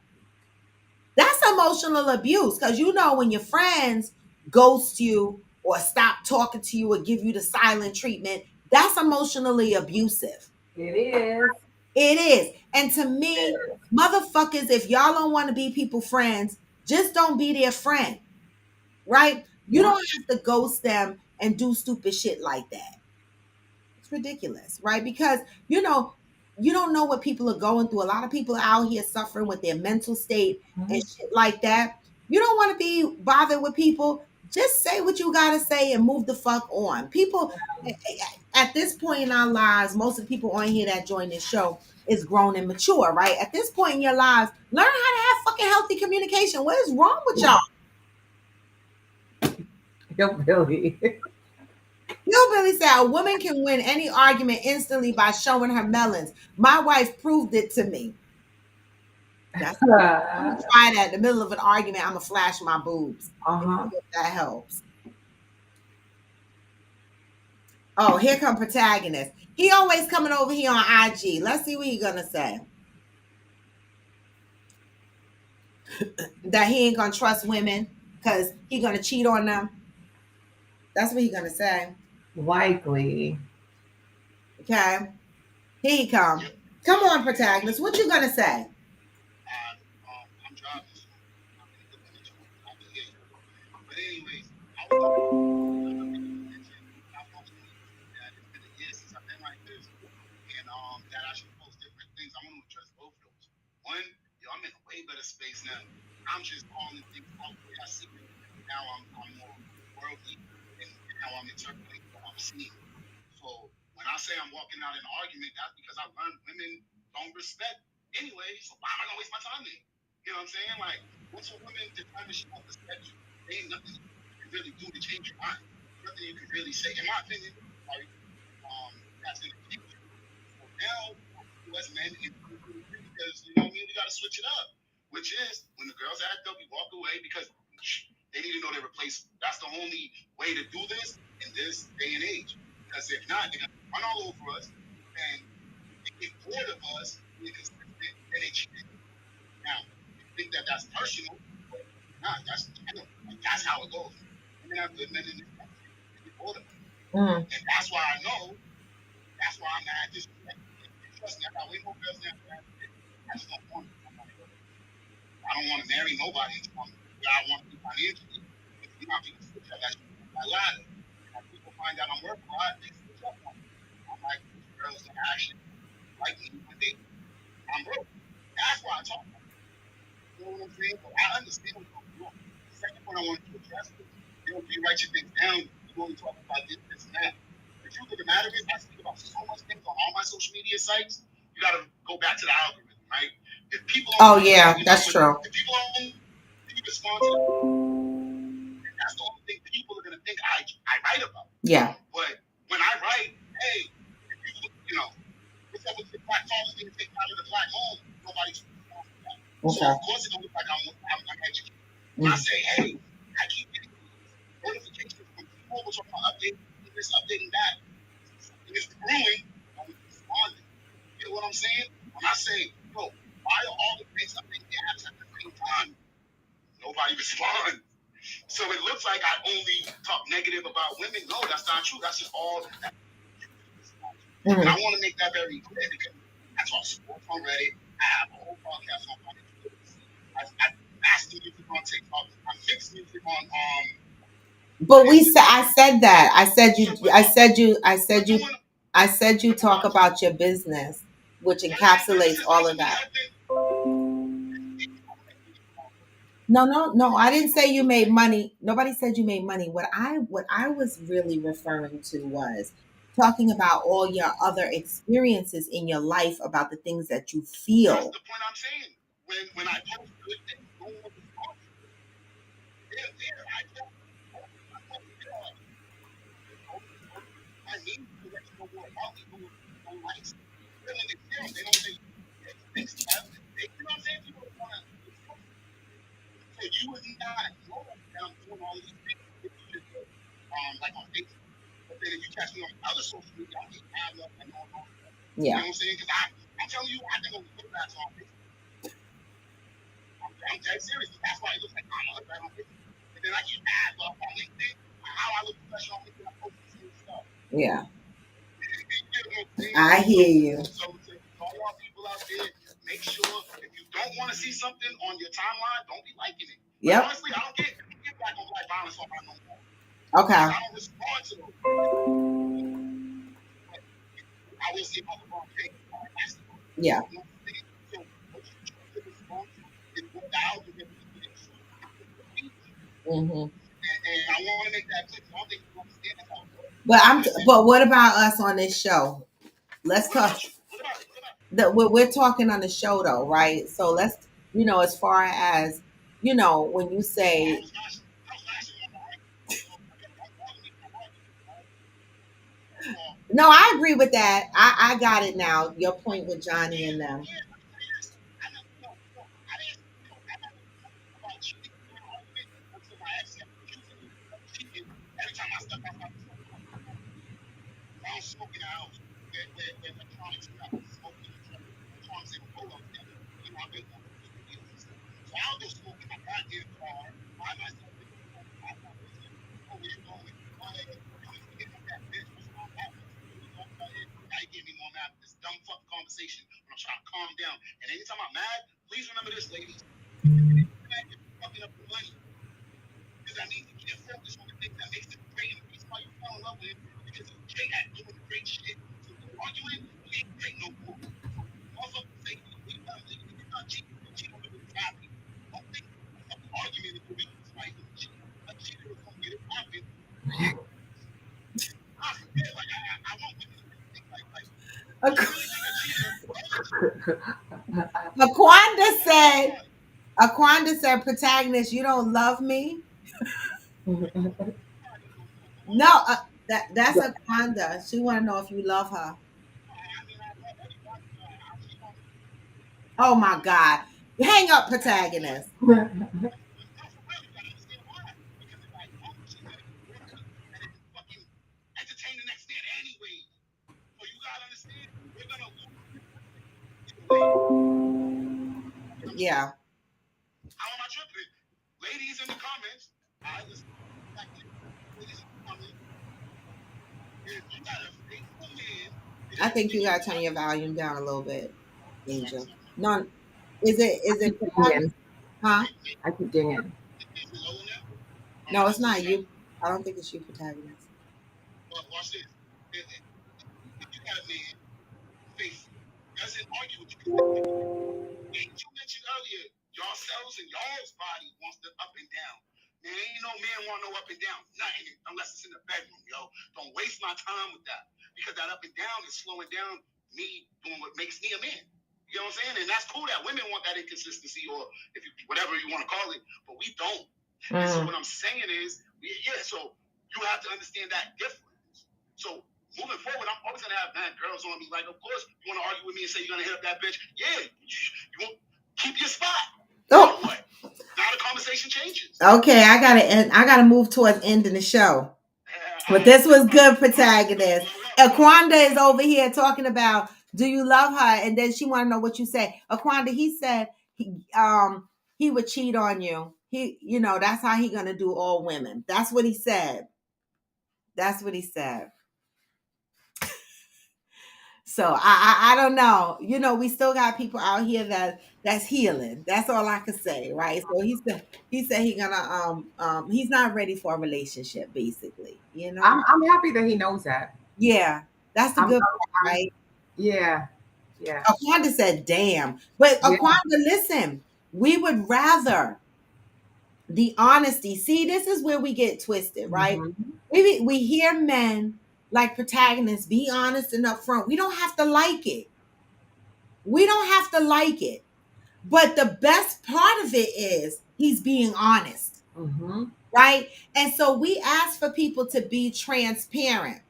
that's emotional abuse. Because when your friends ghost you or stop talking to you or give you the silent treatment, that's emotionally abusive. It is. It is. And to me, motherfuckers, if y'all don't want to be people friends, just don't be their friend. Right? You Yeah. don't have to ghost them and do stupid shit like that. It's ridiculous, right? Because you don't know what people are going through. A lot of people are out here suffering with their mental state and shit like that. You don't want to be bothered with people. Just say what you gotta say and move the fuck on. People at this point in our lives, most of the people on here that join this show is grown and mature, right? At this point in your lives, learn how to have fucking healthy communication. What is wrong with y'all? Hillbilly. Hillbilly said a woman can win any argument instantly by showing her melons. My wife proved it to me. That's I'm gonna try that in the middle of an argument. I'm gonna flash my boobs. Uh-huh. If that helps. Oh, here come protagonist. He always coming over here on IG. Let's see what he gonna say. That he ain't gonna trust women because he gonna cheat on them. That's what he gonna say. Likely. Okay. Here he come. Come on, protagonist. What you gonna say? I'm driving, so I'm in the minute I can hear you. But anyways, I was talking that it's been a year since I've been like this, and that I should post different things. I want to address both of those. One, I'm in a way better space now. I'm just calling things out the way I see it. Now I'm more worldly, and now I'm interpreting what I'm seeing. So when I say I'm walking out in an argument, that's because I learned women don't respect anyway. So why am I gonna waste my time there? You know what I'm saying? Like, once a woman determines she won't respect you, there ain't nothing you can really do to change your mind. Nothing you can really say, in my opinion, like, that's gonna change you. So now, you as men, because you know what I mean, we gotta switch it up. Which is when the girls act up, we walk away because they need to know they're replaceable. That's the only way to do this in this day and age. Because if not, they're gonna run all over us and they get bored of us being consistent and they cheat. Now, you think that that's personal, but not. That's general. Like, that's how it goes. And then have good men in this country. They get bored of us. And that's why I know. That's why I'm not disrespecting. Trust me, I got way more girls than I just don't want somebody else. I don't want to marry nobody until I'm where I want to be financially. If you know, people switch up that ladder. And if people find out I'm working hard, they switch up on me. I'm like, these girls that actually like me when I'm broke. That's why I talk about it. You know what I'm saying? But I understand what I'm doing. The second point I wanted to address is, if you write your things down, you only talk about this and that. The truth of the matter is, I speak about so much things on all my social media sites. You got to go back to the algorithm, right? If people that's true. If people don't respond to it, that's the only thing people are gonna think I write about. Yeah. But when I write, hey, if you know, what's up with the black fathers being taken out of the black home, nobody's responsible for that. So of course it's gonna look like I'm educated. When I say, hey, I keep getting notifications from people which are updating this, updating that. Something is brewing, I'm responding. You know what I'm saying? When I say, yo, why are all the things updating the apps at the same time? Nobody responds. So it looks like I only talk negative about women. No, that's not true. That's just all. And I want to make that very clear because I talk sports on Reddit. I have a whole podcast on financial literacy. I master music on TikTok. I mix music on But I said that. I said you talk about your business, which encapsulates all of that. No. I didn't say you made money. Nobody said you made money. What I was really referring to was talking about all your other experiences in your life about the things that you feel. That's the point I'm saying. When I post good things, no one responds. I need to let you know more about me, who don't like it. Then when they see them, they don't say, thanks, Kev. You know what I'm saying? People don't want to. So you would not know that I'm doing all these things if you just go, like on Facebook. But then if you catch me on other social media, I'm getting ads up and all those stuff. You know what I'm saying? Because I'm telling you, I think I'm good at on Facebook. I'm dead serious. That's why it looks like I'm good on Facebook. And then I get ads up on LinkedIn. How I look professional on LinkedIn, I post the same stuff. Yeah. I hear you. So to all y'all people make sure if you don't want to see something on your timeline, don't be liking it. But Yep. honestly, I don't get black on black violence on my no more. Okay. I don't respond to those. I will say about the wrong thing. Yeah. So what you try to respond to is what the algorithm is. Mm-hmm. And I want to make that clear. I don't think you understand that. But what about us on this show? Let's What talk. about you? What about it? What about it? We're talking on the show though, right? So let's, as far as, when you I say, was lashing on the right. no, I agree with that. I got it now. Your point with Johnny and them. Every time I step outside, I was smoking a house where electronics are smoking electronics and polo together. I've been on videos and stuff. So I'll go smoke in my goddamn car by myself. Oh, where you going? You get that bitch. What's wrong with that? Now you gave me more mad with this dumb fucking conversation when I'm trying to calm down. And anytime I'm mad, please remember this, ladies. You're fucking up the money. Because that means you can't focus on the thing that makes it great and the reason why you fall in love with it because he's great at doing great shit. So if you're arguing, you ain't great no more. So motherfuckers say you're not cheating, you're cheating with the happy. Don't think a fucking argument is the reason why you're gonna cheat. A cheater is gonna get it popping. I forget, like I want women to think like you really think a cheater. Aquanda said, protagonist, you don't love me. No, that's Aquanda. She want to know if you love her. Oh my God. Hang up, protagonist. Entertain the next man anyway. So you gotta understand, we're gonna lose. Yeah. How am I tripping? Ladies in the comments, listen. Ladies in the comments, if you got a faithful man, I think you gotta turn your volume down a little bit, Angel. No, is it? Huh? I keep dinging. Is it low now? No, it's not you. I don't think it's you, protagonist. But watch this. If you got a man, faithful, doesn't argue with you. You mentioned earlier, y'all cells and y'all's body wants the up and down. Man, ain't no man want no up and down. Nothing unless it's in the bedroom, yo. Don't waste my time with that. Because that up and down is slowing down me doing what makes me a man. You know what I'm saying? And that's cool that women want that inconsistency or if you whatever you want to call it, but we don't. And so what I'm saying is, so you have to understand that difference. So moving forward, I'm always gonna have mad girls on me. Like, of course, you want to argue with me and say you're gonna hit up that bitch. Yeah, you won't keep your spot. Oh, what? Now the conversation changes. Okay, I gotta move towards ending the show. But this was good, protagonist. Aquanda is over here talking about, do you love her? And then she want to know what you say. Aquanda, he said he would cheat on you. That's how he gonna do all women. That's what he said. That's what he said. So I don't know. We still got people out here that's healing. That's all I can say, right? So he said he gonna he's not ready for a relationship, basically. I'm happy that he knows that. Yeah, that's the good part, right? Yeah. Aquanda said, "Damn," but Aquanda, listen, we would rather the honesty. See, this is where we get twisted, right? Mm-hmm. We hear men like protagonists be honest and upfront. We don't have to like it. We don't have to like it. But the best part of it is he's being honest. Mm-hmm. Right? And so we ask for people to be transparent.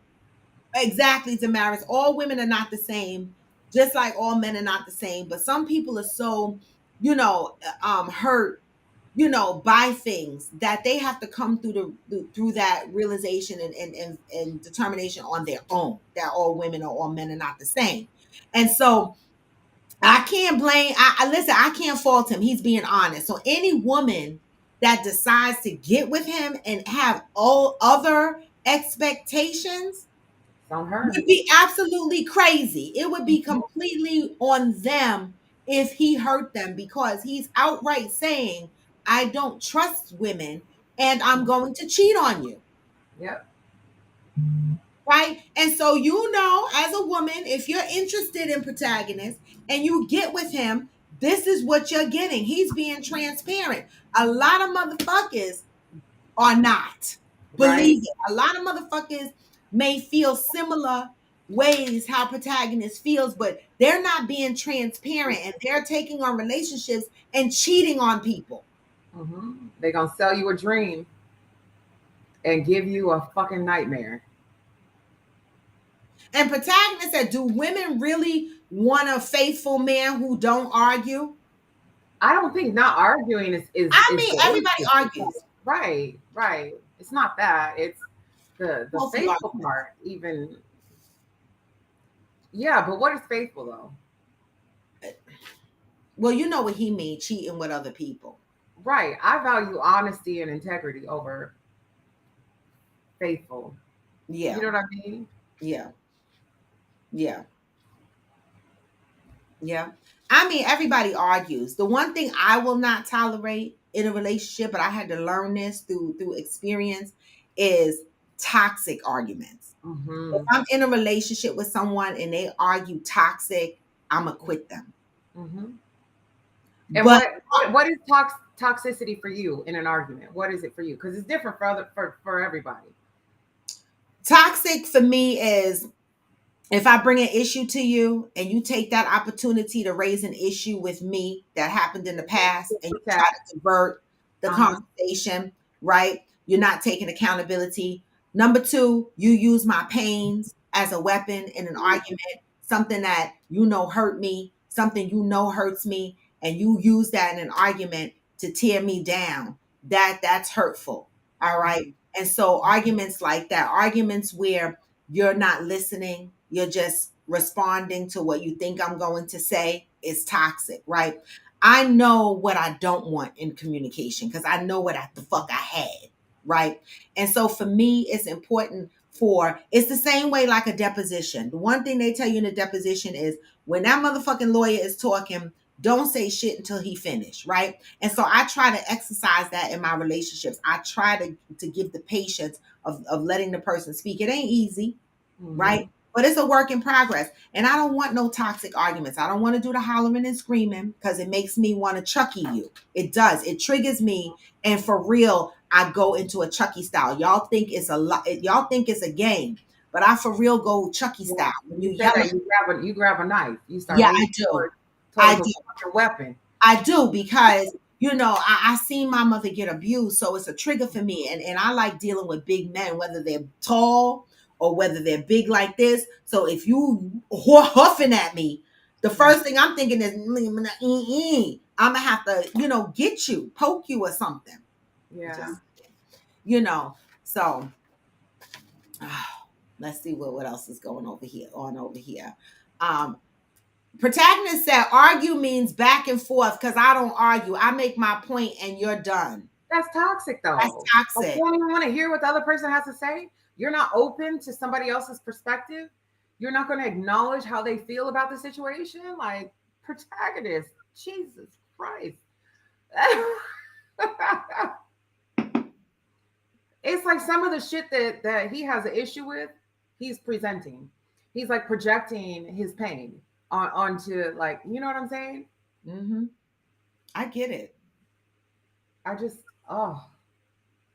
Exactly, Damaris. All women are not the same, just like all men are not the same. But some people are so, hurt, by things that they have to come through that realization and determination on their own that all women or all men are not the same. And so I can't blame. Listen. I can't fault him. He's being honest. So any woman that decides to get with him and have all other expectations Don't hurt. would be absolutely crazy. It would be completely on them if he hurt them, because he's outright saying, I don't trust women and I'm going to cheat on you. Yep. Right. And so, you know, as a woman, if you're interested in protagonist and you get with him, this is what you're getting. He's being transparent. A lot of motherfuckers are not. Right. Believe it. A lot of motherfuckers may feel similar ways how protagonist feels, but they're not being transparent and they're taking on relationships and cheating on people. They're gonna sell you a dream and give you a fucking nightmare. And protagonist said, do women really want a faithful man who don't argue? I don't think not arguing is I mean, the everybody issue. argues. Right, right. It's not that. It's the Both faithful arguments. part. Even yeah, but what is faithful though? Well, you know what he means, cheating with other people. Right. I value honesty and integrity over faithful. Yeah. You know what I mean? Yeah. Yeah. Yeah. I mean, everybody argues. The one thing I will not tolerate in a relationship, but I had to learn this through experience, is toxic arguments. Mm-hmm. If I'm in a relationship with someone and they argue toxic, I'm gonna quit them. Mm-hmm. And But what is toxicity for you in an argument? What is it for you? Because it's different for everybody. toxic for me is if I bring an issue to you and you take that opportunity to raise an issue with me that happened in the past and you try to divert the conversation, right? You're not taking accountability. Number two, you use my pains as a weapon in an argument, something that you know hurt me, something you know hurts me, and you use that in an argument to tear me down. That's hurtful. All right. And so arguments like that, arguments where you're not listening, you're just responding to what you think I'm going to say, is toxic, right? I know what I don't want in communication because I know what the fuck I had, right? And so for me, it's important it's the same way like a deposition. The one thing they tell you in a deposition is when that motherfucking lawyer is talking, don't say shit until he finished, right? And so I try to exercise that in my relationships. I try to give the patience of letting the person speak. It ain't easy, right? But it's a work in progress. And I don't want no toxic arguments. I don't want to do the hollering and screaming because it makes me want to Chucky you. It does. It triggers me. And for real, I go into a Chucky style. Y'all think it's y'all think it's a game, but I for real go Chucky style. When you yell, you grab a knife. You start. Yeah, I do. I do. Your weapon. I do because I seen my mother get abused, so it's a trigger for me. And I like dealing with big men, whether they're tall or whether they're big like this. So if you huffing at me, the first thing I'm thinking is I'm gonna have to, get you, poke you or something. Yeah. Just, so let's see what else is going over here. Protagonist said, argue means back and forth because I don't argue. I make my point and you're done. That's toxic, though. That's toxic. Like, you don't even want to hear what the other person has to say. You're not open to somebody else's perspective. You're not going to acknowledge how they feel about the situation. Like, protagonist, Jesus Christ. It's like some of the shit that he has an issue with, he's presenting. He's like projecting his pain onto, like, you know what I'm saying? Mm-hmm. I get it. I just,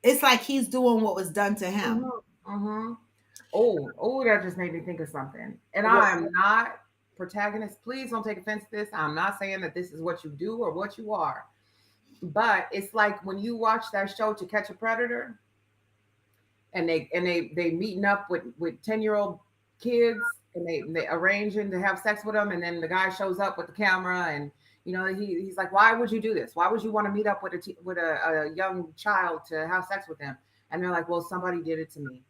it's like he's doing what was done to him. Mm-hmm. Oh, that just made me think of something. And I am not protagonist. Please don't take offense to this. I'm not saying that this is what you do or what you are. But it's like when you watch that show To Catch a Predator, and they meeting up with 10-year-old kids, and they arranging to have sex with them, and then the guy shows up with the camera, and he's like, why would you do this? Why would you want to meet up with a young child to have sex with them? And they're like, well, somebody did it to me.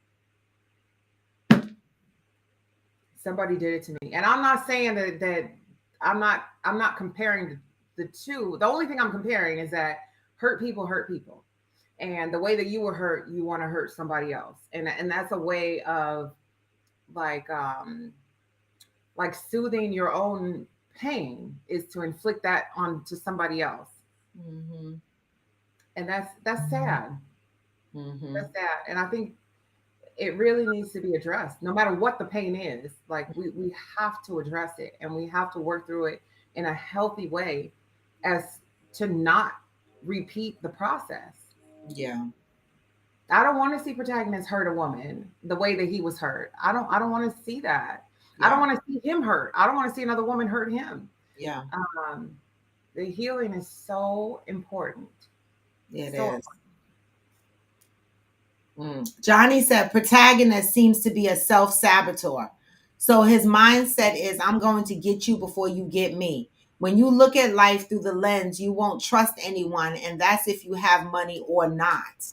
Somebody did it to me. And I'm not saying that I'm not comparing the two. The only thing I'm comparing is that hurt people. And the way that you were hurt, you want to hurt somebody else. And that's a way of like soothing your own pain is to inflict that onto somebody else. Mm-hmm. And that's sad. Mm-hmm. That's sad. And I think it really needs to be addressed no matter what the pain is. Like we have to address it, and we have to work through it in a healthy way as to not repeat the process. Yeah. I don't want to see protagonist hurt a woman the way that he was hurt. I don't want to see that. I don't Yeah. want to see him hurt. I don't want to see another woman hurt him. Yeah. Um, the healing is so important. It So is. Johnny said protagonist seems to be a self-saboteur. So his mindset is I'm going to get you before you get me. When you look at life through the lens, you won't trust anyone, and that's if you have money or not.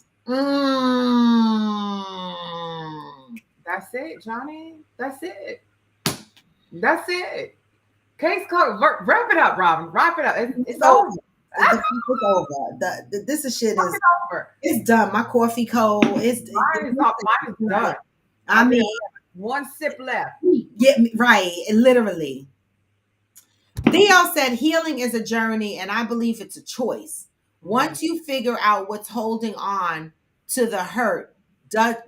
that's it, Johnny. That's it. That's it. Case closed. Wrap it up, Robin. Wrap it up. It's So- over. The fight is over. This is shit Wrap is it over. it's done. My coffee cold. Mine is done. I mean, One sip left. get me right, literally. Theo said healing is a journey, and I believe it's a choice. Once you figure out what's holding on to the hurt,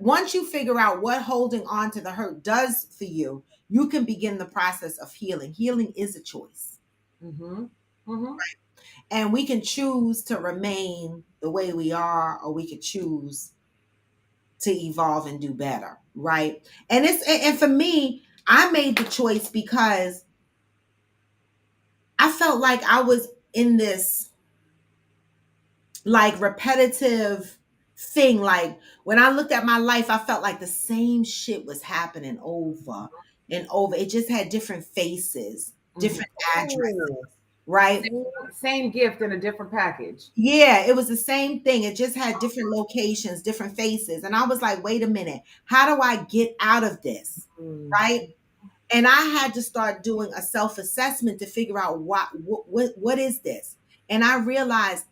once you figure out what holding on to the hurt does for you, you can begin the process of healing. Healing is a choice. Mm-hmm. Mm-hmm. And we can choose to remain the way we are, or we could choose to evolve and do better, right? And for me, I made the choice because I felt like I was in this like repetitive thing. Like when I looked at my life, I felt like the same shit was happening over and over. It just had different faces, different addresses, right? Same gift in a different package. Yeah, it was the same thing. It just had different locations, different faces. And I was like, wait a minute, how do I get out of this? Right? And I had to start doing a self-assessment to figure out what is this? And I realized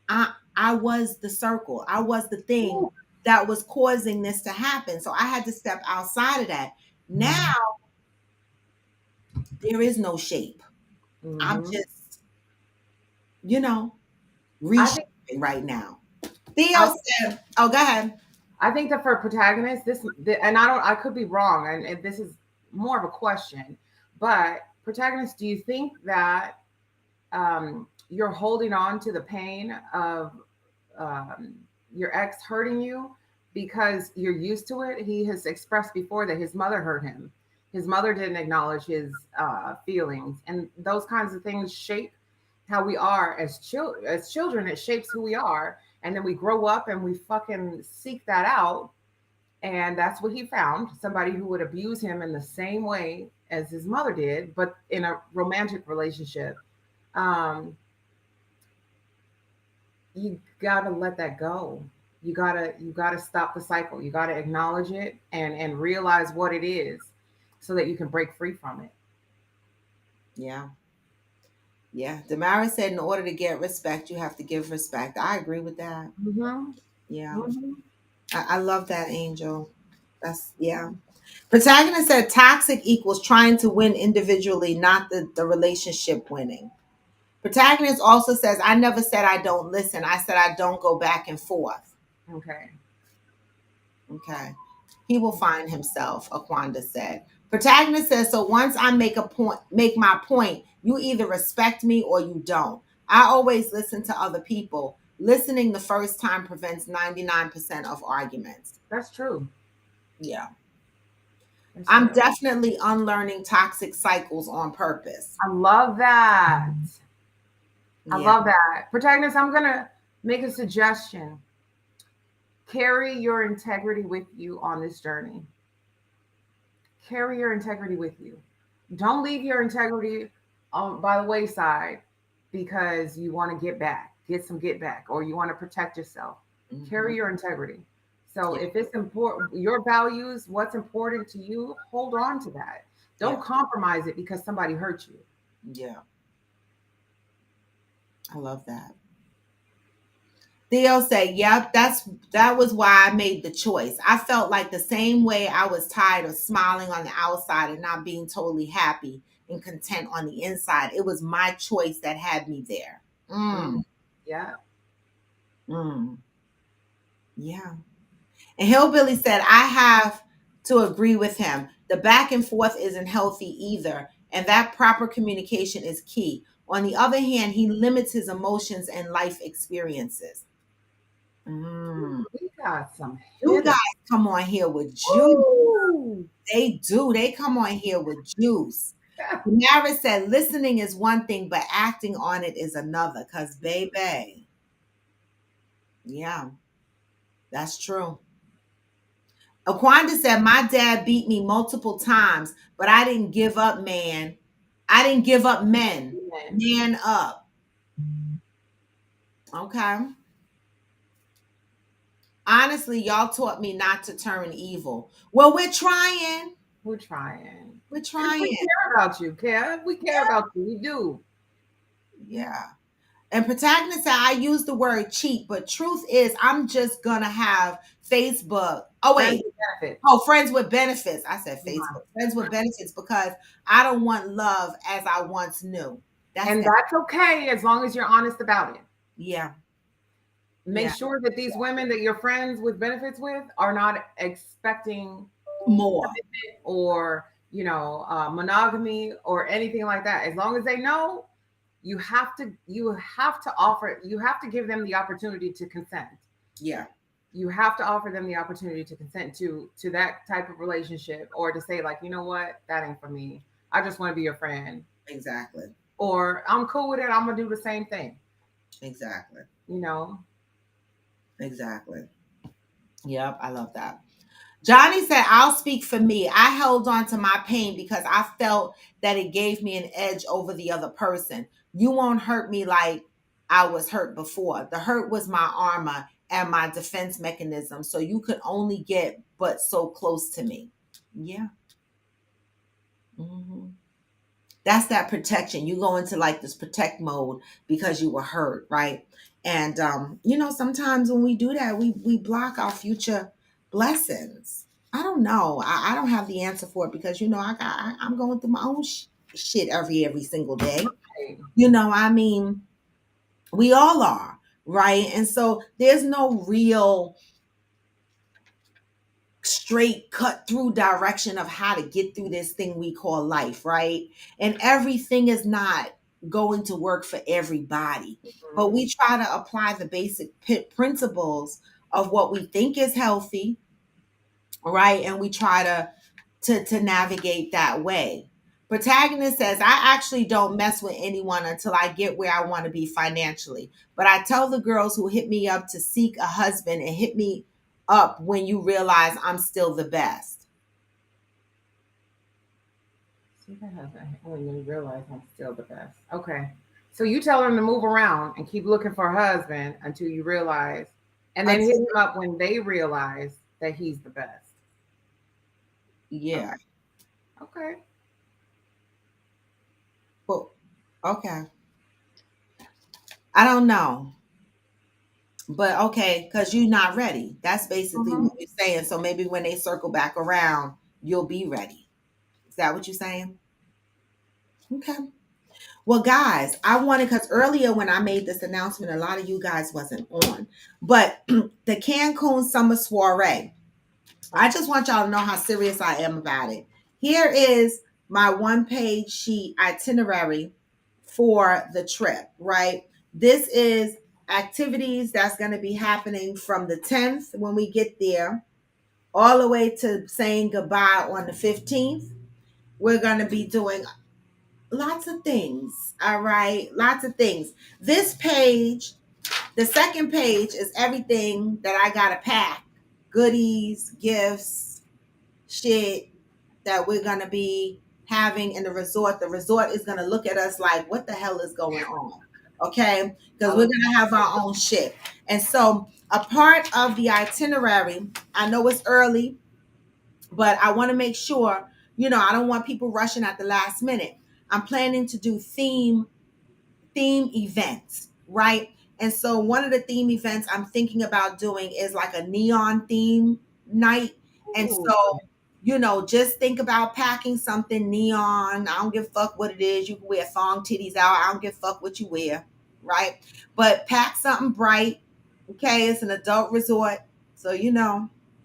I was the circle. I was the thing that was causing this to happen. So I had to step outside of that. Now there is no shape. I'm just, reshaping right now. Theo said, "Oh, go ahead." I think that for protagonists, and I could be wrong, and this is more of a question, but protagonists, do you think that you're holding on to the pain of your ex hurting you because you're used to it? He has expressed before that his mother hurt him. His mother didn't acknowledge his feelings, and those kinds of things shape how we are as children. It shapes who we are, and then we grow up and we fucking seek that out. And that's what he found, somebody who would abuse him in the same way as his mother did, but in a romantic relationship. You gotta let that go. You gotta stop the cycle. You gotta acknowledge it and realize what it is so that you can break free from it. Yeah. Yeah. Damara said, in order to get respect, you have to give respect. I agree with that. Mm-hmm. Yeah. Mm-hmm. I love that, Angel. Yeah. Protagonist said toxic equals trying to win individually, not the relationship winning. Protagonist also says, I never said I don't listen. I said I don't go back and forth. Okay. Okay. He will find himself, Aquanda said. Protagonist says, so once I make my point, you either respect me or you don't. I always listen to other people. Listening the first time prevents 99% of arguments. That's true. Yeah. That's I'm true. definitely unlearning toxic cycles on purpose. I love that. I Yeah. love that. Protagonist, I'm going to make a suggestion. Carry your integrity with you on this journey. Carry your integrity with you. Don't leave your integrity by the wayside because you want to get some get back, or you want to protect yourself. Mhm. Carry your integrity. So Yeah. if it's important, your values, what's important to you, hold on to that. Don't Yeah. compromise it because somebody hurt you. Yeah. I love that. Theo say, yep, that was why I made the choice. I felt like the same way I was tired of smiling on the outside and not being totally happy and content on the inside. It was my choice that had me there. Yeah. Yeah. And Hillbilly said, I have to agree with him. The back and forth isn't healthy either. And that proper communication is key. On the other hand, he limits his emotions and life experiences. We got some. You guys come on here with juice. Ooh. They do. They come on here with juice. Mara said, listening is one thing, but acting on it is another. Because, baby, yeah, that's true. Aquanda said, my dad beat me multiple times, but I didn't give up, man. I didn't give up, men. Man up. Okay. Honestly, y'all taught me not to turn evil. Well, we're trying. We're trying. We're trying. We care about you, Kev. We care about you. We do. Yeah. And Protagonist said, I use the word cheat, but truth is, I'm just going to have Facebook. Oh, wait. Friends with benefits. I said Facebook. Friends with benefits, because I don't want love as I once knew. That's okay, as long as you're honest about it. Yeah. Make sure that these women that you're friends with benefits with are not expecting more or, monogamy or anything like that. As long as they know, you have to give them the opportunity to consent. Yeah. You have to offer them the opportunity to consent to that type of relationship, or to say, like, you know what, that ain't for me. I just want to be your friend. Exactly. Or I'm cool with it. I'm going to do the same thing. Exactly. Exactly. Yep. I love that. Johnny said, I'll speak for me. I held on to my pain because I felt that it gave me an edge over the other person. You won't hurt me like I was hurt before. The hurt was my armor and my defense mechanism. So you could only get but so close to me. Yeah. Mm-hmm. That's that protection. You go into like this protect mode because you were hurt, right? And sometimes when we do that, we block our future blessings. I don't know. I don't have the answer for it, because I'm going through my own shit every single day. We all are, right? And so there's no real straight cut through direction of how to get through this thing we call life, right? And everything is not going to work for everybody, but we try to apply the basic principles of what we think is healthy, right? And we try to navigate that way. Protagonist says, I actually don't mess with anyone until I get where I want to be financially, but I tell the girls who hit me up to seek a husband and hit me up when you realize I'm still the best. When you realize I'm still the best. Okay. So you tell them to move around and keep looking for a husband until you realize, and then hit him up when they realize that he's the best. Yeah. Okay. Well, okay. I don't know. But okay, because you're not ready. That's basically what you're saying. So maybe when they circle back around, you'll be ready. Is that what you're saying? Okay. Well, guys, because earlier when I made this announcement, a lot of you guys wasn't on. But the Cancun Summer Soiree, I just want y'all to know how serious I am about it. Here is my one-page sheet itinerary for the trip, right? This is activities that's going to be happening from the 10th when we get there, all the way to saying goodbye on the 15th. We're going to be doing lots of things, all right? Lots of things. This page, the second page, is everything that I got to pack. Goodies, gifts, shit that we're going to be having in the resort. The resort is going to look at us like, what the hell is going on? Okay? Because we're going to have our own shit. And so a part of the itinerary, I know it's early, but I want to make sure, I don't want people rushing at the last minute. I'm planning to do theme events, right? And so one of the theme events I'm thinking about doing is like a neon theme night. And so Just think about packing something neon. I don't give a fuck what it is. You can wear thong titties out. I don't give a fuck what you wear, right? But pack something bright. Okay, it's an adult resort, so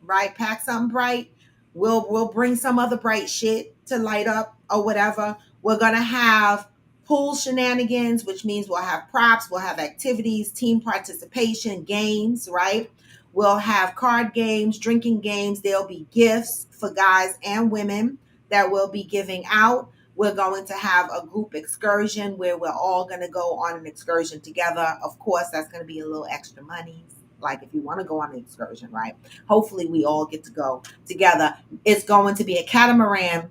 right? Pack something bright. We'll bring some other bright shit to light up or whatever. We're gonna have pool shenanigans, which means we'll have props, we'll have activities, team participation, games, right? We'll have card games, drinking games. There'll be gifts for guys and women that we'll be giving out. We're going to have a group excursion where we're all going to go on an excursion together. Of course, that's going to be a little extra money. Like if you want to go on an excursion, right? Hopefully, we all get to go together. It's going to be a catamaran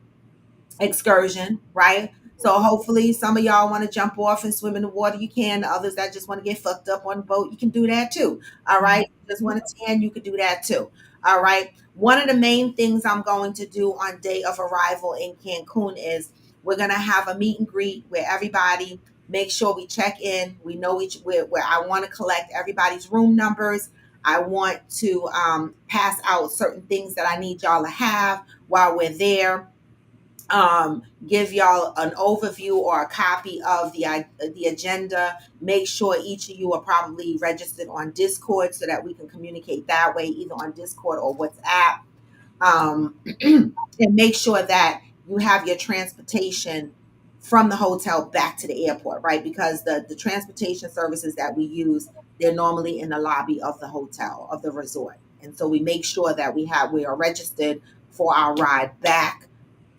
excursion, right? So hopefully some of y'all want to jump off and swim in the water, you can. Others that just want to get fucked up on the boat, you can do that too. All right. Just want to tan, you could do that too. All right. One of the main things I'm going to do on day of arrival in Cancun is we're gonna have a meet and greet where everybody make sure we check in. We know where I want to collect everybody's room numbers. I want to pass out certain things that I need y'all to have while we're there. Give y'all an overview or a copy of the agenda. Make sure each of you are probably registered on Discord so that we can communicate that way, either on Discord or WhatsApp. And make sure that you have your transportation from the hotel back to the airport, right? Because the transportation services that we use, they're normally in the lobby of the hotel, of the resort. And so we make sure that we are registered for our ride back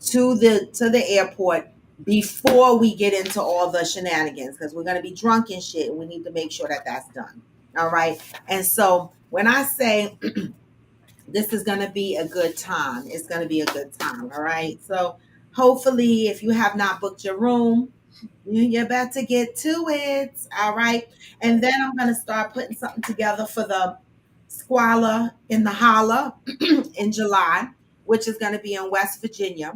to the airport before we get into all the shenanigans, because we're going to be drunk and shit, and we need to make sure that that's done. All right. And so when I say this is going to be a good time, it's going to be a good time. All right. So hopefully, if you have not booked your room, you're about to get to it. All right. And then I'm going to start putting something together for the Squala in the Holla in July, which is going to be in West Virginia.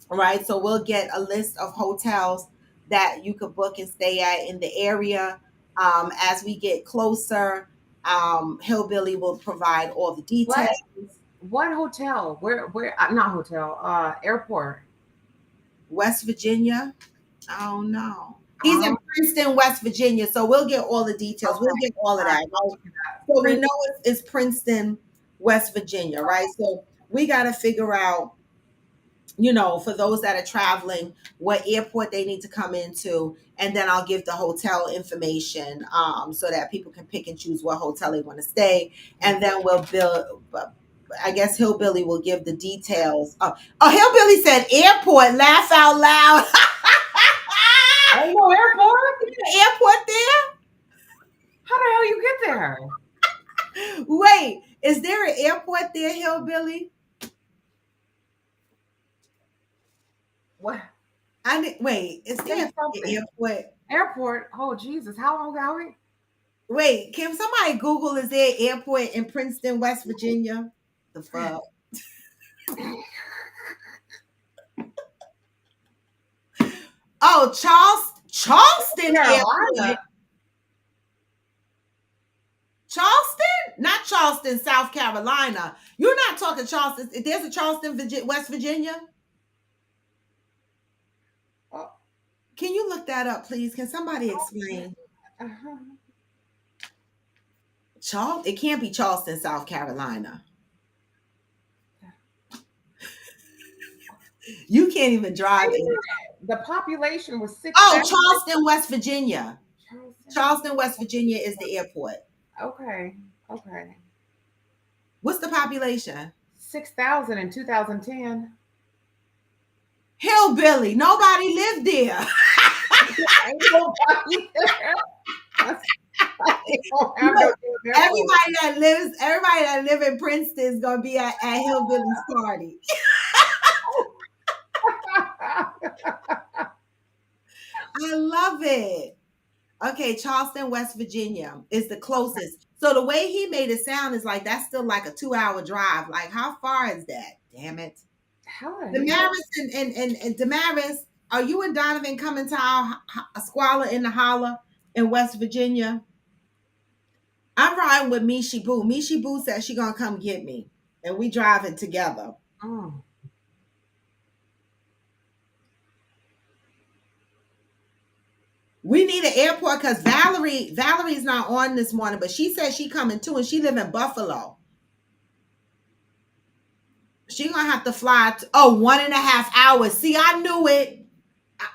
Right. So we'll get a list of hotels that you could book and stay at in the area. As we get closer, Hillbilly will provide all the details. What hotel? Where? Not hotel. Airport. West Virginia. I don't know. He's in Princeton, West Virginia. So we'll get all the details. We'll get all of that. Right? So we know it's Princeton, West Virginia, right? So we got to figure out, for those that are traveling, what airport they need to come into, and then I'll give the hotel information so that people can pick and choose what hotel they want to stay, and then we'll build. I guess Hillbilly will give the details. Oh, Hillbilly said airport. Laugh out loud. Oh, no airport? Airport there? How the hell you get there? Wait, is there an airport there, Hillbilly? What? Wait, is there an airport? Airport? Oh, Jesus. How long are we? Wait, can somebody Google, is there an airport in Princeton, West Virginia? The fuck? Oh, Charleston Airport. Charleston? Not Charleston, South Carolina. You're not talking Charleston. There's a Charleston, West Virginia? Can you look that up, please? Can somebody explain? It can't be Charleston, South Carolina. You can't even drive it. The population was 6. Oh, Charleston, West Virginia. Charleston, West Virginia is the airport. Okay. What's the population? 6,000 in 2010. Hillbilly. Nobody lived there. Ain't nobody there. Everybody that live in Princeton is gonna be at Hillbilly's party. I love it. Okay, Charleston, West Virginia is the closest. So the way he made it sound is like that's still like a 2-hour drive. Like, how far is that? Damn it. Damaris and Damaris, are you and Donovan coming to our Squala in the Holla in West Virginia? I'm riding with Mishi Boo. Mishi Boo said she gonna come get me, and we driving together. We need an airport because Valerie's not on this morning, but she said she coming too, and she live in Buffalo. She gonna have to fly 1.5 hours. See, I knew it.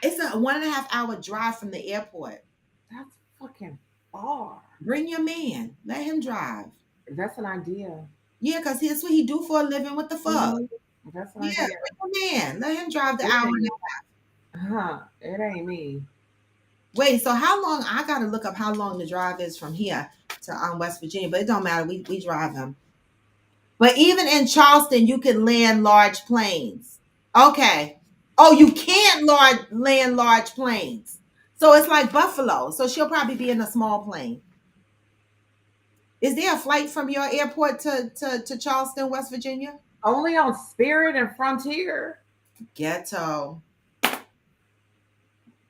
It's a 1.5 hour drive from the airport. That's fucking far. Bring your man. Let him drive. That's an idea. Yeah, because that's what he do for a living. What the fuck? That's an Yeah, idea. bring your man. Let him drive the It hour ain't- and a half. It ain't me. Wait, so how long? I gotta look up how long the drive is from here to West Virginia, but it don't matter. We drive them. But even in Charleston, you can land large planes. Okay. Oh, you can't land large planes. So it's like Buffalo. So she'll probably be in a small plane. Is there a flight from your airport to Charleston, West Virginia? Only on Spirit and Frontier. Ghetto.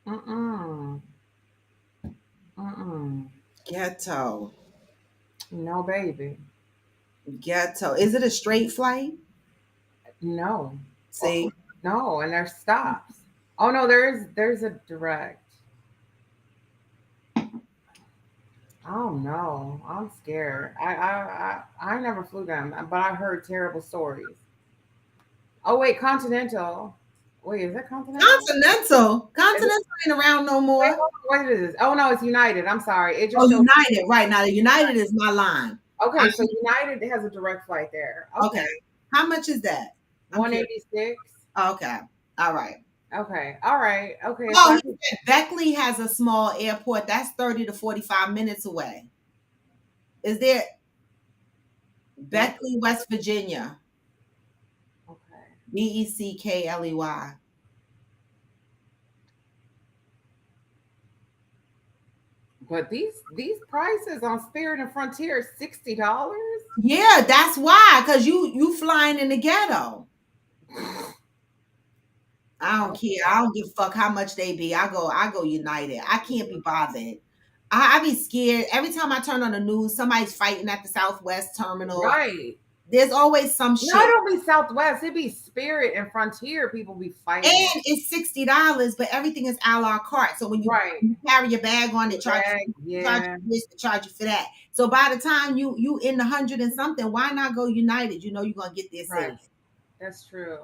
Mm-mm. Ghetto. No, baby. Ghetto. Is it a straight flight? No. See? No, and there's stops. Oh no, there's a direct. Oh no, I'm scared. I never flew them, but I heard terrible stories. Oh wait, Continental. Wait, is that Continental? Continental ain't around no more. Wait, what is this? Oh no, it's United. I'm sorry. It just Oh, shows- United. Right now, the United is my line. Okay, so United has a direct flight there. Okay. How much is that? 186. Okay. All right. Okay. All right. Okay. Oh, so Beckley has a small airport. That's 30 to 45 minutes away. Is there Beckley, West Virginia? okay. Beckley. But these prices on Spirit and Frontier is $60. Yeah, that's why. Because you flying in the ghetto. I don't care. I don't give a fuck how much they be. I go United. I can't be bothered. I be scared. Every time I turn on the news, somebody's fighting at the Southwest terminal. Right. There's always some shit. No, it don't be Southwest. It be Spirit and Frontier. People be fighting. And it's $60, but everything is a la carte. So when you carry your bag on, they charge you this, they charge you for that. So by the time you in the 100 and something, why not go United? You know you're gonna get there safe. That's true.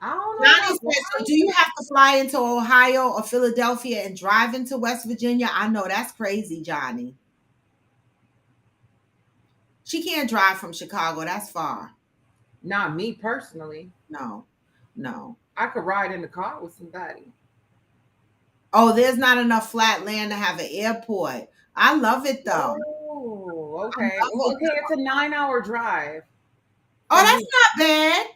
I don't know. Johnny says, so do you have to fly into Ohio or Philadelphia and drive into West Virginia? I know that's crazy, Johnny. She can't drive from Chicago. That's far. Not me personally. No. I could ride in the car with somebody. Oh, there's not enough flat land to have an airport. I love it though. Oh, okay. Well, okay, it's a 9-hour drive. Oh, that's not bad.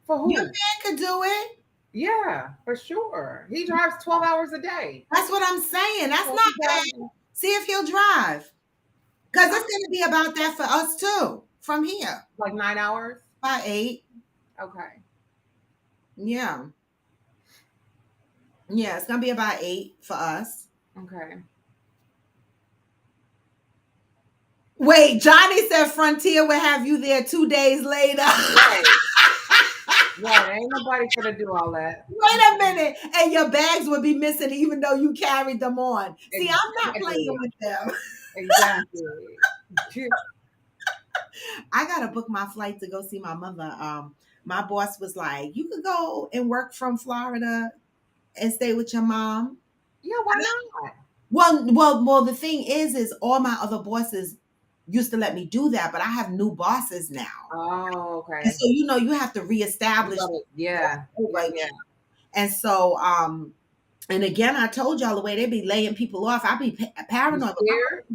For who? Your man could do it. Yeah, for sure. He drives 12 hours a day. That's what I'm saying. That's not bad. See if he'll drive. Because it's going to be about that for us too. From here. Like 9 hours? About 8. Okay. Yeah. Yeah, it's going to be about 8 for us. Okay. Wait, Johnny said Frontier will have you there 2 days later. Right, ain't nobody gonna do all that. Wait a minute. And your bags would be missing even though you carried them on. See, I'm not playing with them. Exactly. I gotta book my flight to go see my mother. My boss was like, you could go and work from Florida and stay with your mom. Yeah, why not? Well, the thing is all my other bosses used to let me do that, but I have new bosses now. Oh, okay. And so you have to reestablish. Yeah. And so and again, I told y'all the way they be laying people off, I'd be paranoid.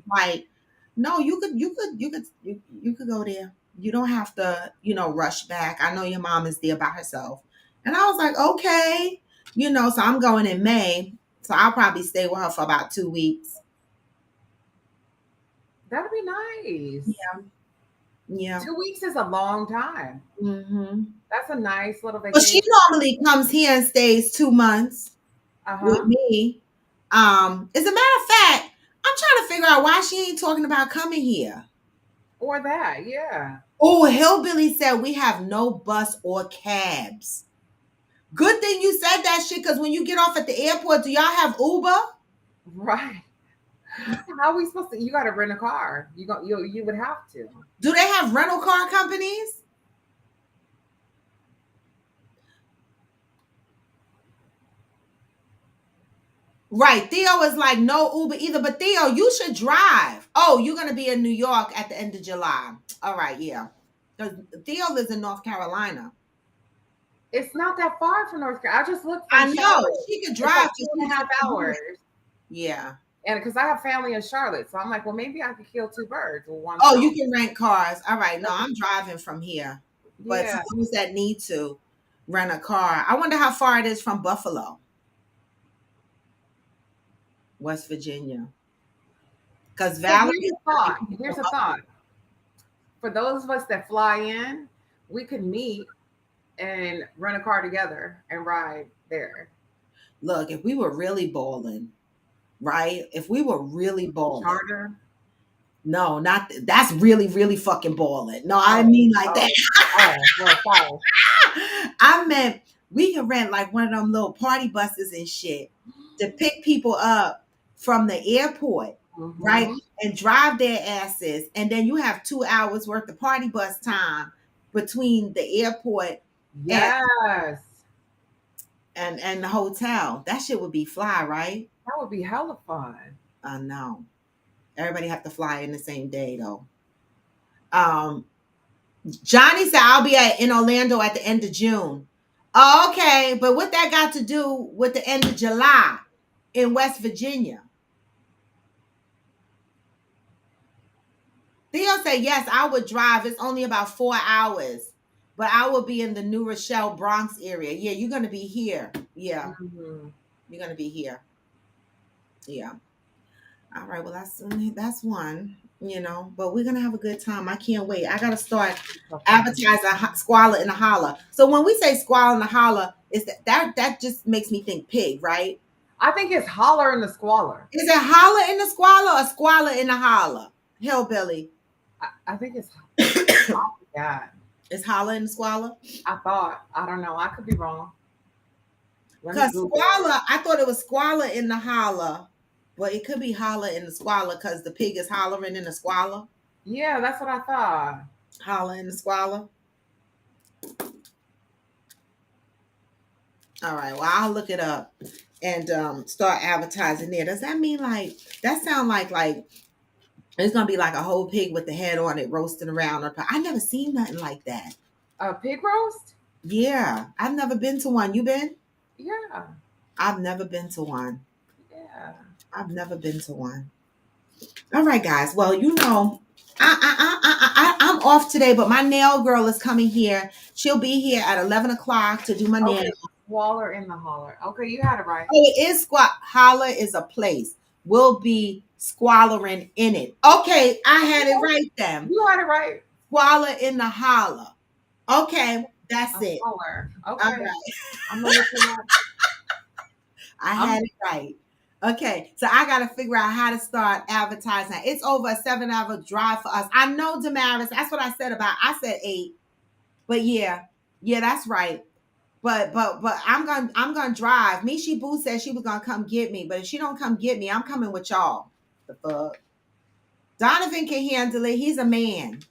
Like, no, you could go there. You don't have to, rush back. I know your mom is there by herself. And I was like, okay, so I'm going in May. So I'll probably stay with her for about 2 weeks. That'd be nice. Yeah. 2 weeks is a long time. Mm-hmm. That's a nice little vacation. But she normally comes here and stays 2 months with me. As a matter of fact, I'm trying to figure out why she ain't talking about coming here. Or that, yeah. Oh, Hillbilly said we have no bus or cabs. Good thing you said that shit, because when you get off at the airport, do y'all have Uber? Right. How are we supposed to? You got to rent a car. You would have to. Do they have rental car companies? Right. Theo is like no Uber either. But Theo, you should drive. Oh, you're gonna be in New York at the end of July. All right, yeah. Because Theo lives in North Carolina. It's not that far from North Carolina. I just looked I from know Charlotte. she could It's drive like to 2.5 hours. Yeah. And because I have family in Charlotte, so I'm like, well, maybe I could kill two birds with one Oh, stone. you can rent cars. All right. No, I'm driving from here. But Yeah. to those that need to rent a car, I wonder how far it is from Buffalo, West Virginia. Because So Valerie. here's a thought. Here's a thought. For those of us that fly in, we could meet and rent a car together and ride there. Look, if we were really balling, right? If we were really balling. Charter. No, not that's really, really fucking balling. No, I mean like that. Oh, I meant we can rent like one of them little party buses and shit to pick people up from the airport, right? And drive their asses. And then you have 2 hours worth of party bus time between the airport Yes. and the hotel. That shit would be fly, right? That would be hella fun. I know. Everybody have to fly in the same day though. Johnny said I'll be in Orlando at the end of June. Oh, okay, but what that got to do with the end of July in West Virginia? Theo said yes, I would drive. It's only about 4 hours, but I will be in the New Rochelle, Bronx area. Yeah, you're gonna be here. Yeah, you're gonna be here. Yeah. All right. Well, that's one. But we're gonna have a good time. I can't wait. I gotta start advertising Squalor in the Holler. So when we say Squalor in the Holler, is that just makes me think pig, right? I think it's holler in the squalor. Is it holler in the squalor or squalor in the holler? Hillbilly. I think it's yeah. It's holler in the squalor. I don't know. I could be wrong. Because squalor, I thought it was squalor in the holler. But it could be holler in the squalor because the pig is hollering in the squalor. Yeah, that's what I thought. Holler in the squalor. All right. Well, I'll look it up and start advertising there. Does that mean that sound like it's gonna be like a whole pig with the head on it roasting around? I never seen nothing like that. A pig roast? Yeah, I've never been to one. You been? Yeah. I've never been to one. Yeah. I've never been to one. All right, guys. Well, I'm off today, but my nail girl is coming here. She'll be here at 11 o'clock to do my nails. Squalor in the holler. Okay, you had it right. Oh, it is Holler is a place. We'll be squalling in it. Okay, I had it right then. You had it right. Squalor in the holler. Okay, that's it. Holler. Okay. All right. I'm gonna look it up. I had it right. Okay, so I got to figure out how to start advertising. It's over a 7-hour drive for us. I know, Damaris. That's what I said I said 8, but yeah, that's right. But I'm gonna drive. Mishi Boo said she was gonna come get me, but if she don't come get me, I'm coming with y'all. The fuck. Donovan can handle it. He's a man.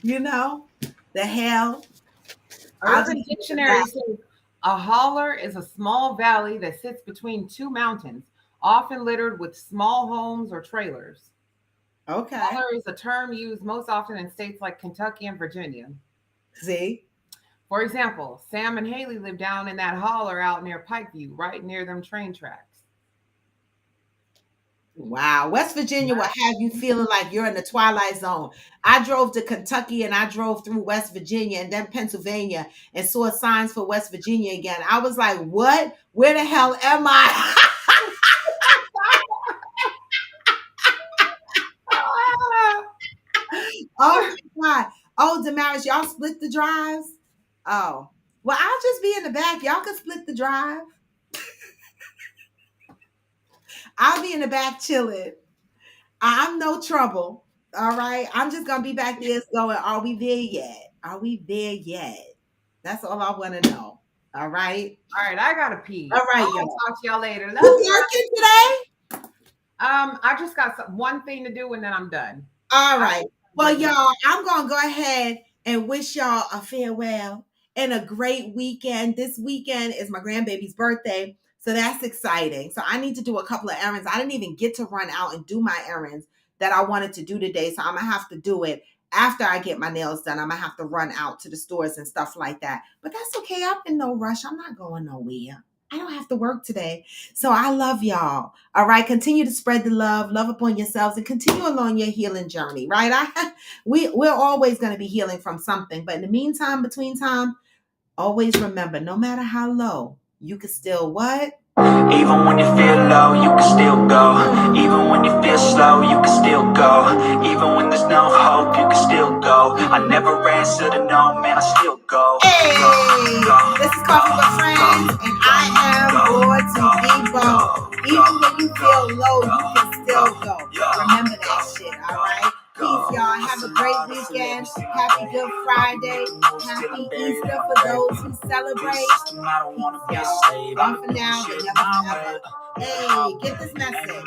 The hell. Urban Dictionary says a holler is a small valley that sits between two mountains, often littered with small homes or trailers. Okay. Holler is a term used most often in states like Kentucky and Virginia. See? For example, Sam and Haley live down in that holler out near Pikeview, right near them train tracks. Wow. West Virginia will have you feeling like you're in the Twilight Zone. I drove to Kentucky and I drove through West Virginia and then Pennsylvania and saw signs for West Virginia again. I was like, what? Where the hell am I? Oh, my God. Oh, Damaris, y'all split the drives? Oh. Well, I'll just be in the back. Y'all can split the drive. I'll be in the back chilling. I'm no trouble. All right. I'm just going to be back there going, are we there yet? Are we there yet? That's all I want to know. All right. All right, I gotta pee. All right, I'll y'all. talk to y'all later. Love You you. working today? I just got one thing to do and then I'm done. All right. Well, y'all, I'm going to go ahead and wish y'all a farewell and a great weekend. This weekend is my grandbaby's birthday, so that's exciting. So I need to do a couple of errands. I didn't even get to run out and do my errands that I wanted to do today, so I'm going to have to do it after I get my nails done. I'm going to have to run out to the stores and stuff like that. But that's okay. I'm in no rush. I'm not going nowhere. I don't have to work today. So I love y'all. All right. Continue to spread the love upon yourselves, and continue along your healing journey, right? We're always going to be healing from something. But in the meantime, between time, always remember, no matter how low, you can still what? Even when you feel low, you can still go. Even when you feel slow, you can still go. Even when there's no hope, you can still go. I never answer to no, man, I still go. Hey, this is Coffee with Friends, and I am Lord to Debo. Even when you feel low, you can still go. Remember that shit, all right? Peace, y'all. Have a great weekend. Happy Good Friday. Happy Easter for those who celebrate. Y'all. Bye for now, but never forever. Hey, get this message.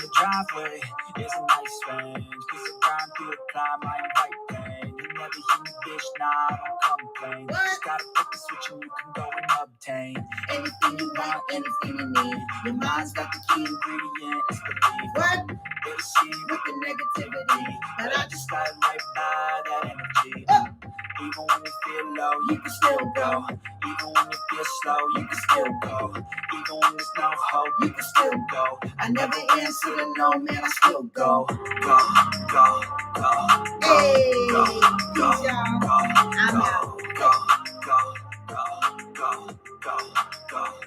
It's a nice range, piece of crime through the climb, I invite pain. You never hear me, bitch, nah, I don't complain. Just gotta put the switch and you can go and obtain Anything you want, anything you need. Your mind's got the key. ingredient, it's belief. What? They see With the negativity. but I just slide right by that energy. Even when you feel low, you can still go. Even when you feel slow, you can still go. Even when there's no hope, you can still go. I never answer to no, man, I still go. Go, go, go, Hey, go, peace, y'all. go, I'm out. go.